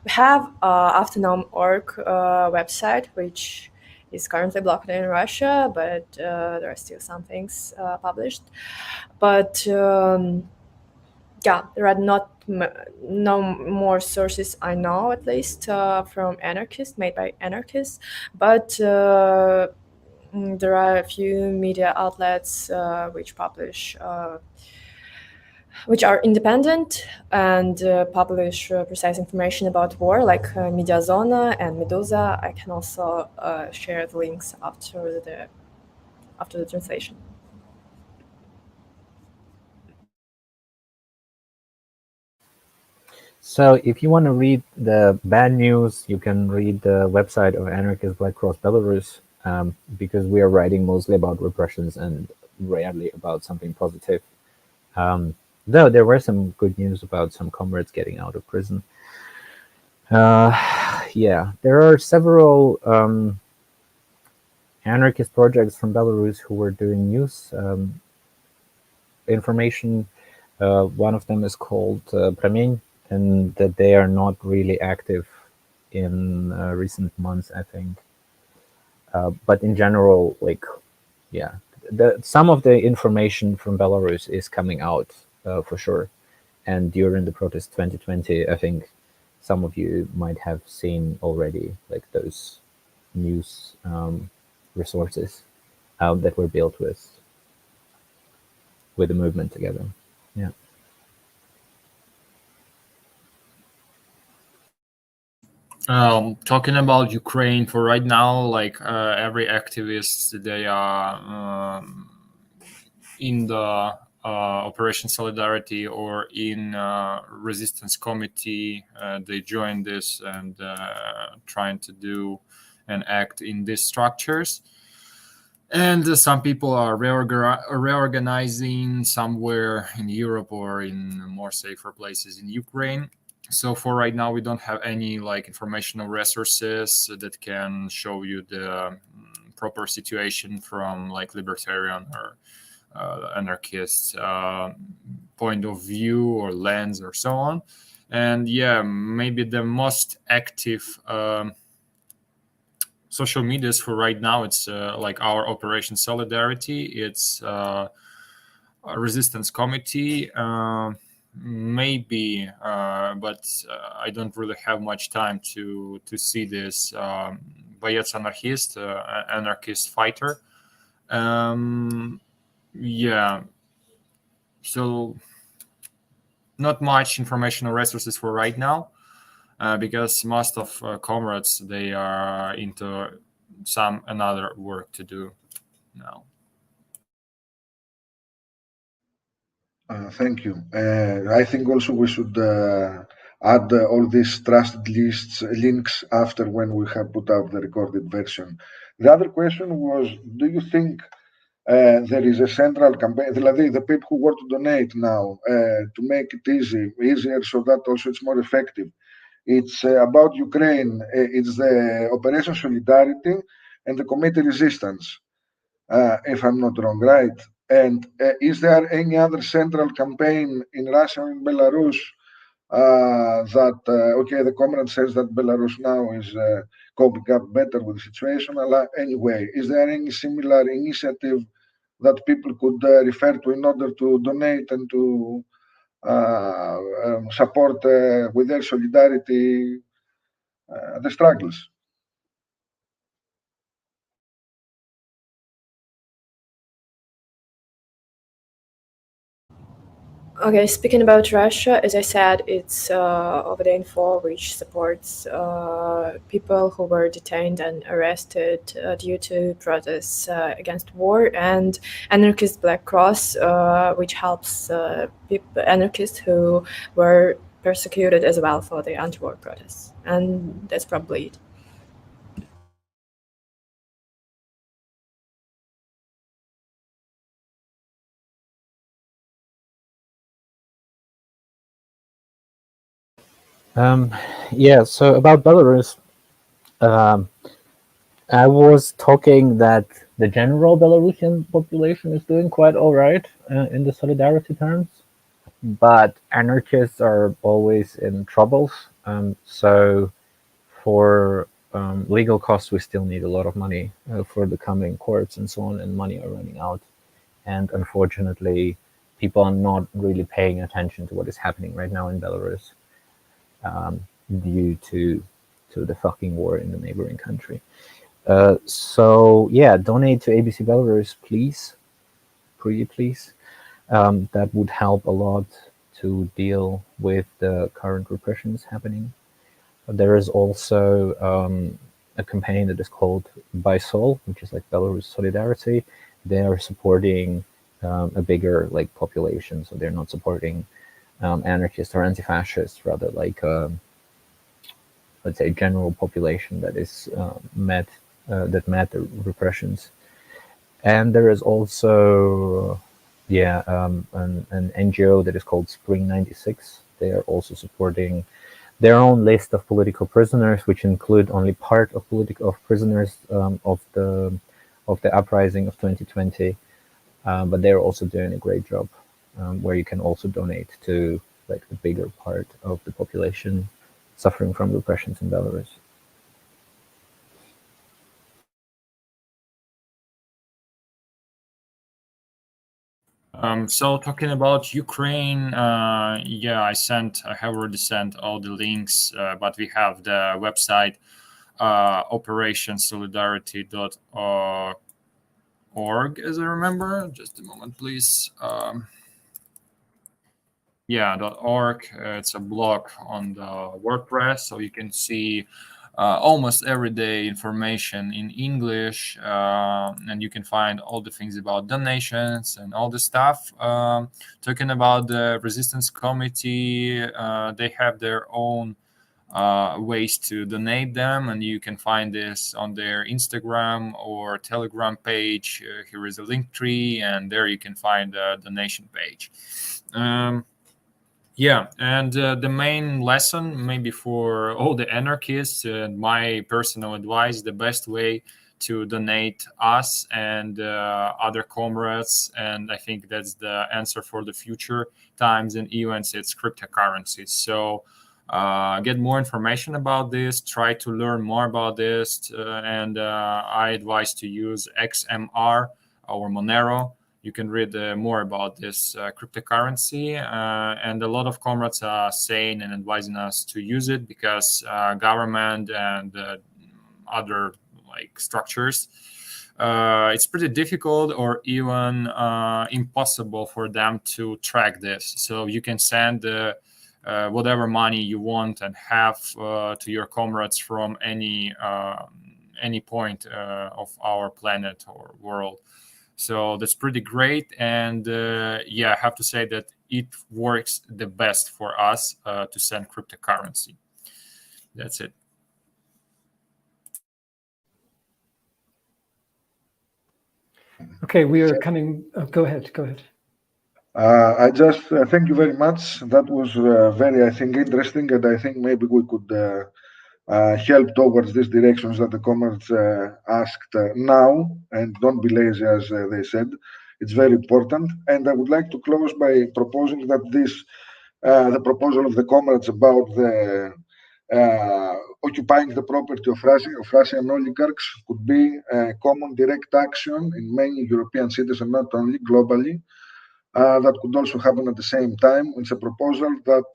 have Autonom.org website, which is currently blocked in Russia, but there are still some things published. But yeah, there are no more sources I know, at least from anarchists, made by anarchists, but there are a few media outlets which publish, which are independent and publish precise information about war, like Mediazona and Meduza. I can also share the links after the translation. So if you want to read the bad news, you can read the website of Anarchist Black Cross Belarus, because we are writing mostly about repressions and rarely about something positive. Though there were some good news about some comrades getting out of prison. Yeah, there are several anarchist projects from Belarus who were doing news information. One of them is called Prameny, and that they are not really active in recent months, I think. But in general, like, yeah, some of the information from Belarus is coming out for sure. And during the protest 2020, I think some of you might have seen already like those news resources that were built with the movement together. Yeah. Talking about Ukraine for right now, like every activist, they are in the Operation Solidarity or in resistance committee. They join this and trying to do and act in these structures. And some people are reorganizing somewhere in Europe or in more safer places in Ukraine. So for right now, we don't have any like informational resources that can show you the proper situation from like libertarian or anarchist point of view or lens or so on. And yeah, maybe the most active social medias for right now, it's like our Operation Solidarity, it's a resistance committee, maybe, but I don't really have much time to see this. Боец Anarchist, anarchist fighter. Yeah, so not much informational resources for right now, because most of comrades, they are into some another work to do now. Thank you. I think also we should add all these trusted links after when we have put out the recorded version. The other question was, do you think there is a central campaign, the people who want to donate now to make it easier so that also it's more effective? It's about Ukraine. It's the Operation Solidarity and the Committee Resistance, if I'm not wrong, right? And is there any other central campaign in Russia and Belarus that, okay, the comrade says that Belarus now is coping up better with the situation. Anyway, is there any similar initiative that people could refer to in order to donate and to support with their solidarity the struggles? Okay, speaking about Russia, as I said, it's Ovoda-Info, which supports people who were detained and arrested due to protests against war, and Anarchist Black Cross, which helps anarchists who were persecuted as well for the anti-war protests. And that's probably it. Yeah, so about Belarus, I was talking that the general Belarusian population is doing quite all right in the solidarity terms, but anarchists are always in troubles. So for legal costs, we still need a lot of money for the coming courts and so on, and money are running out. And unfortunately, people are not really paying attention to what is happening right now in Belarus due to the fucking war in the neighboring country. So yeah, donate to ABC Belarus, please. Pretty please. That would help a lot to deal with the current repressions happening. There is also a campaign that is called BySol, which is like Belarus Solidarity. They are supporting a bigger like population, so they're not supporting anarchists or anti-fascists, rather like let's say general population that is met the repressions. And there is also an NGO that is called Spring 96. They are also supporting their own list of political prisoners, which include only part of prisoners of the uprising of 2020. But they're also doing a great job, where you can also donate to like the bigger part of the population suffering from repressions in Belarus. So talking about Ukraine, yeah, I have already sent all the links, but we have the website operationsolidarity.org, as I remember. Just a moment, please. .org. It's a blog on the WordPress, so you can see almost everyday information in English, and you can find all the things about donations and all the stuff. Talking about the Resistance Committee, they have their own ways to donate them, and you can find this on their Instagram or Telegram page. Here is a link tree, and there you can find a donation page. Yeah, and the main lesson, maybe for all the anarchists, my personal advice, the best way to donate us and other comrades, and I think that's the answer for the future times and events, it's cryptocurrencies. So get more information about this, try to learn more about this, and I advise to use XMR or Monero. You can read more about this cryptocurrency, and a lot of comrades are saying and advising us to use it because government and other like structures, it's pretty difficult or even impossible for them to track this. So you can send whatever money you want and have to your comrades from any point of our planet or world. So that's pretty great. And yeah, I have to say that it works the best for us to send cryptocurrency. That's it. Okay, we are coming. Go ahead. I just thank you very much. That was very, I think, interesting, and I think maybe we could help towards these directions that the comrades asked now, and don't be lazy, as they said. It's very important. And I would like to close by proposing that the proposal of the comrades about the occupying the property of Russian oligarchs could be a common direct action in many European cities and not only globally. That could also happen at the same time. It's a proposal that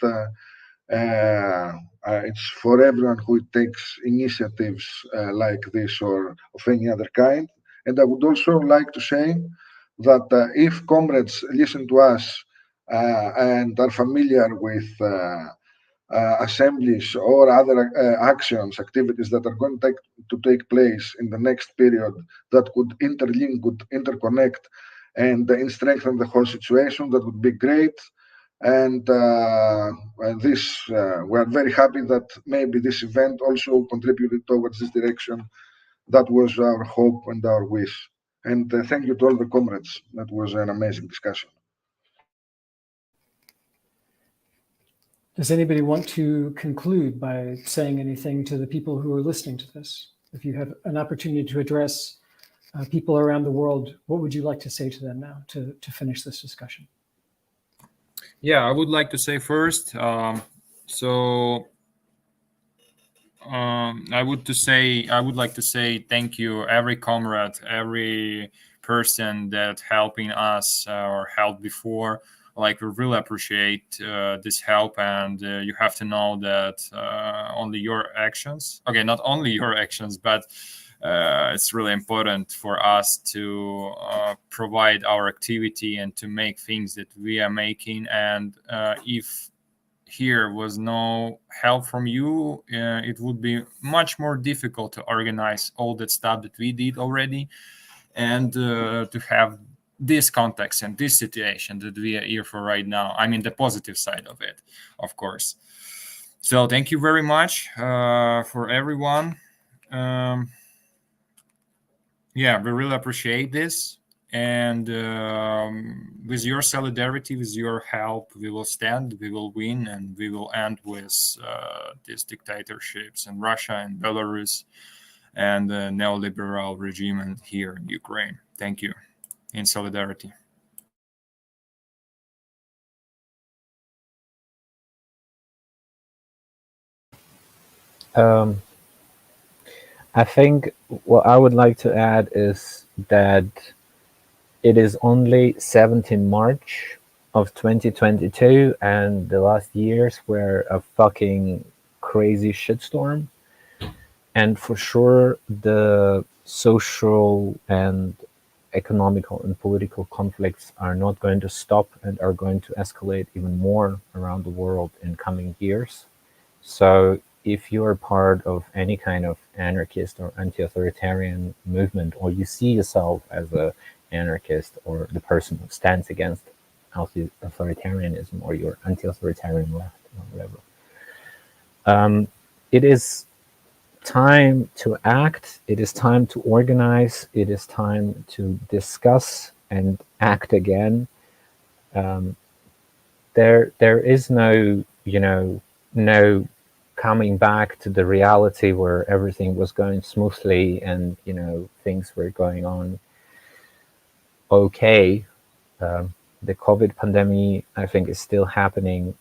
it's for everyone who takes initiatives like this or of any other kind. And I would also like to say that if comrades listen to us and are familiar with assemblies or other actions, activities that are going to take place in the next period that could interlink, could interconnect, and strengthen the whole situation, that would be great. And this, we are very happy that maybe this event also contributed towards this direction. That was our hope and our wish. And thank you to all the comrades. That was an amazing discussion. Does anybody want to conclude by saying anything to the people who are listening to this? If you have an opportunity to address people around the world, what would you like to say to them now to finish this discussion? Yeah, I would like to say first. I would like to say thank you, every comrade, every person that helping us or helped before. Like, we really appreciate this help, and you have to know that only your actions, not only your actions, but it's really important for us to provide our activity and to make things that we are making. And if here was no help from you, it would be much more difficult to organize all that stuff that we did already, and to have this context and this situation that we are here for right now. I mean, the positive side of it, of course. So thank you very much for everyone. Yeah, we really appreciate this. And with your solidarity, with your help, we will stand, we will win, and we will end with these dictatorships in Russia and Belarus and the neoliberal regime here in Ukraine. Thank you. In solidarity. I think what I would like to add is that it is only 17 March of 2022, and the last years were a fucking crazy shitstorm. And for sure, the social and economical and political conflicts are not going to stop and are going to escalate even more around the world in coming years. So if you are part of any kind of anarchist or anti-authoritarian movement, or you see yourself as an anarchist or the person who stands against authoritarianism, or you're anti-authoritarian left or whatever, it is time to act, it is time to organize, it is time to discuss and act again. There is no, no coming back to the reality where everything was going smoothly and, things were going on okay. The COVID pandemic, I think, is still happening,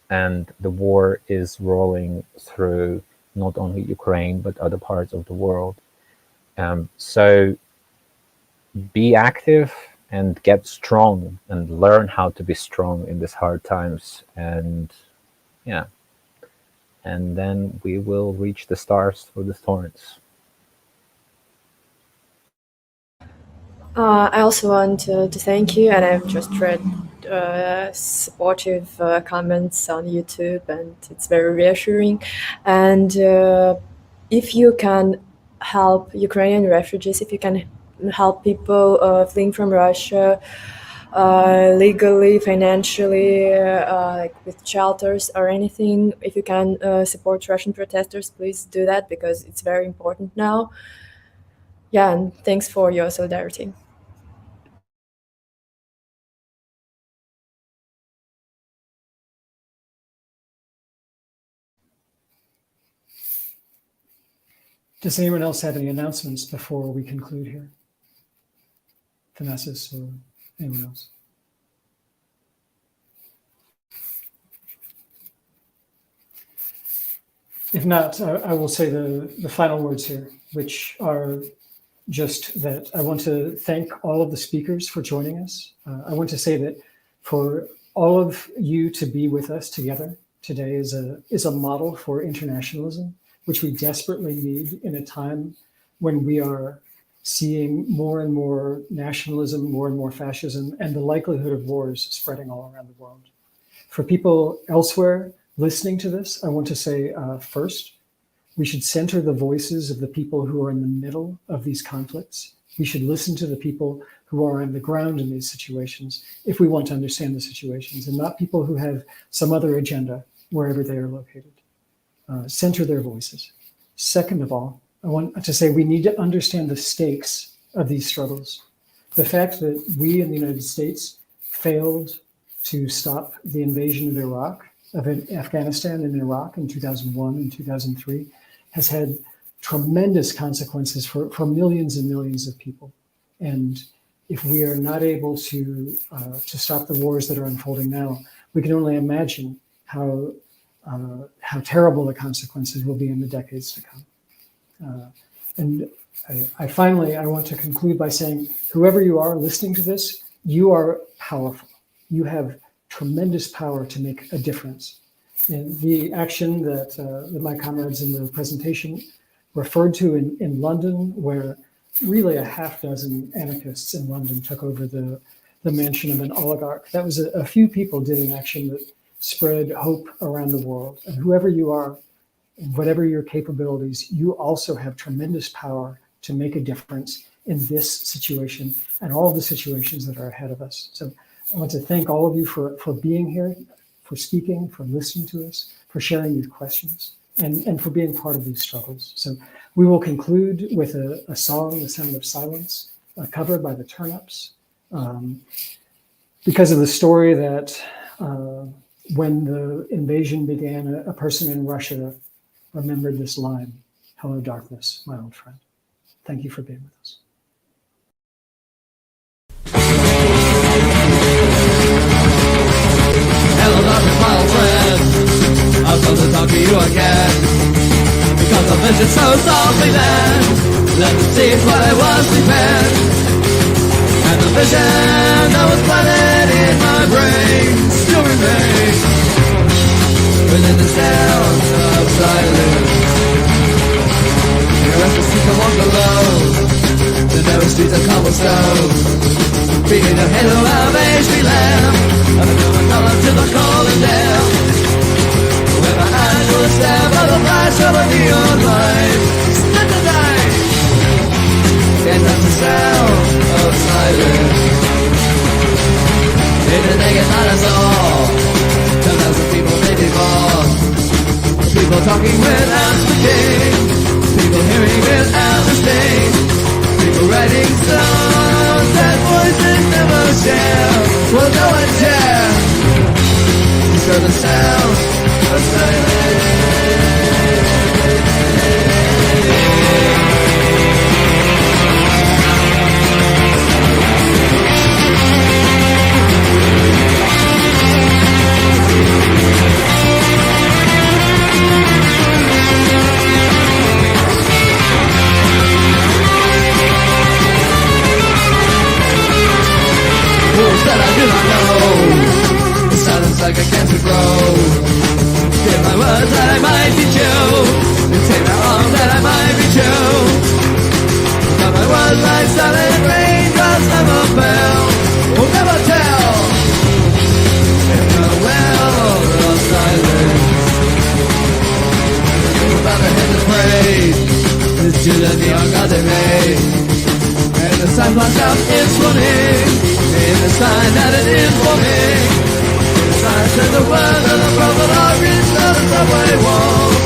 and the war is rolling through not only Ukraine, but other parts of the world. So be active and get strong and learn how to be strong in these hard times. And and then we will reach the stars through the thorns. I also want to thank you, and I've just read supportive comments on YouTube, and it's very reassuring. And if you can help Ukrainian refugees, if you can help people fleeing from Russia legally, financially, like with shelters or anything, if you can support Russian protesters, please do that, because it's very important now. Yeah, and thanks for your solidarity. Does anyone else have any announcements before we conclude here? Thanasis or anyone else. If not, I will say the final words here, which are just that I want to thank all of the speakers for joining us. I want to say that for all of you to be with us together today is a model for internationalism, which we desperately need in a time when we are seeing more and more nationalism, more and more fascism, and the likelihood of wars spreading all around the world. For people elsewhere listening to this, I want to say first, we should center the voices of the people who are in the middle of these conflicts. We should listen to the people who are on the ground in these situations if we want to understand the situations, and not people who have some other agenda wherever they are located. Center their voices. Second of all, I want to say we need to understand the stakes of these struggles. The fact that we in the United States failed to stop the invasion of Afghanistan and Iraq in 2001 and 2003 has had tremendous consequences for millions and millions of people. And if we are not able to stop the wars that are unfolding now, we can only imagine how terrible the consequences will be in the decades to come. And I want to conclude by saying, whoever you are listening to this, you are powerful. You have tremendous power to make a difference. And the action that my comrades in the presentation referred to in London, where really a half dozen anarchists in London took over the mansion of an oligarch. That was a few people did an action that spread hope around the world. And whoever you are, whatever your capabilities, you also have tremendous power to make a difference in this situation and all of the situations that are ahead of us. So I want to thank all of you for being here, for speaking, for listening to us, for sharing your questions, and for being part of these struggles. So we will conclude with a song, The Sound of Silence, a cover by the Turnups, because of the story that when the invasion began, a person in Russia remembered this line, "Hello, darkness, my old friend." Thank you for being with us. Hello, darkness, my old friend. I've come to talk to you again. Because I mentioned so softly then that it seems what I was prepared. And the vision that was planted in my brain still remains within the sound of silence. Here as the streets I walk alone, the narrow streets of cobblestone, beating the halo of a street lamp, and the new color to the cold and damp. When my eyes will stab by the flash of a neon light, split the night, and that's the sound of silence. In the naked night I saw 10,000 people, maybe more. People talking without speaking, people hearing without listening, people writing songs that voices never share. Will no one dare disturb the sound of silence? Rules that I do not know, the silence like a cancer grows. Give my words that I might teach you, and take my arm that I might reach you. But my words like silent raindrops never fail, will never tell in the well of silence. About the head of praise is to the neon God they made, and the sign flashed out its warning, in the sign that it is for me. The sign said the words of the prophet are written on the subway wall.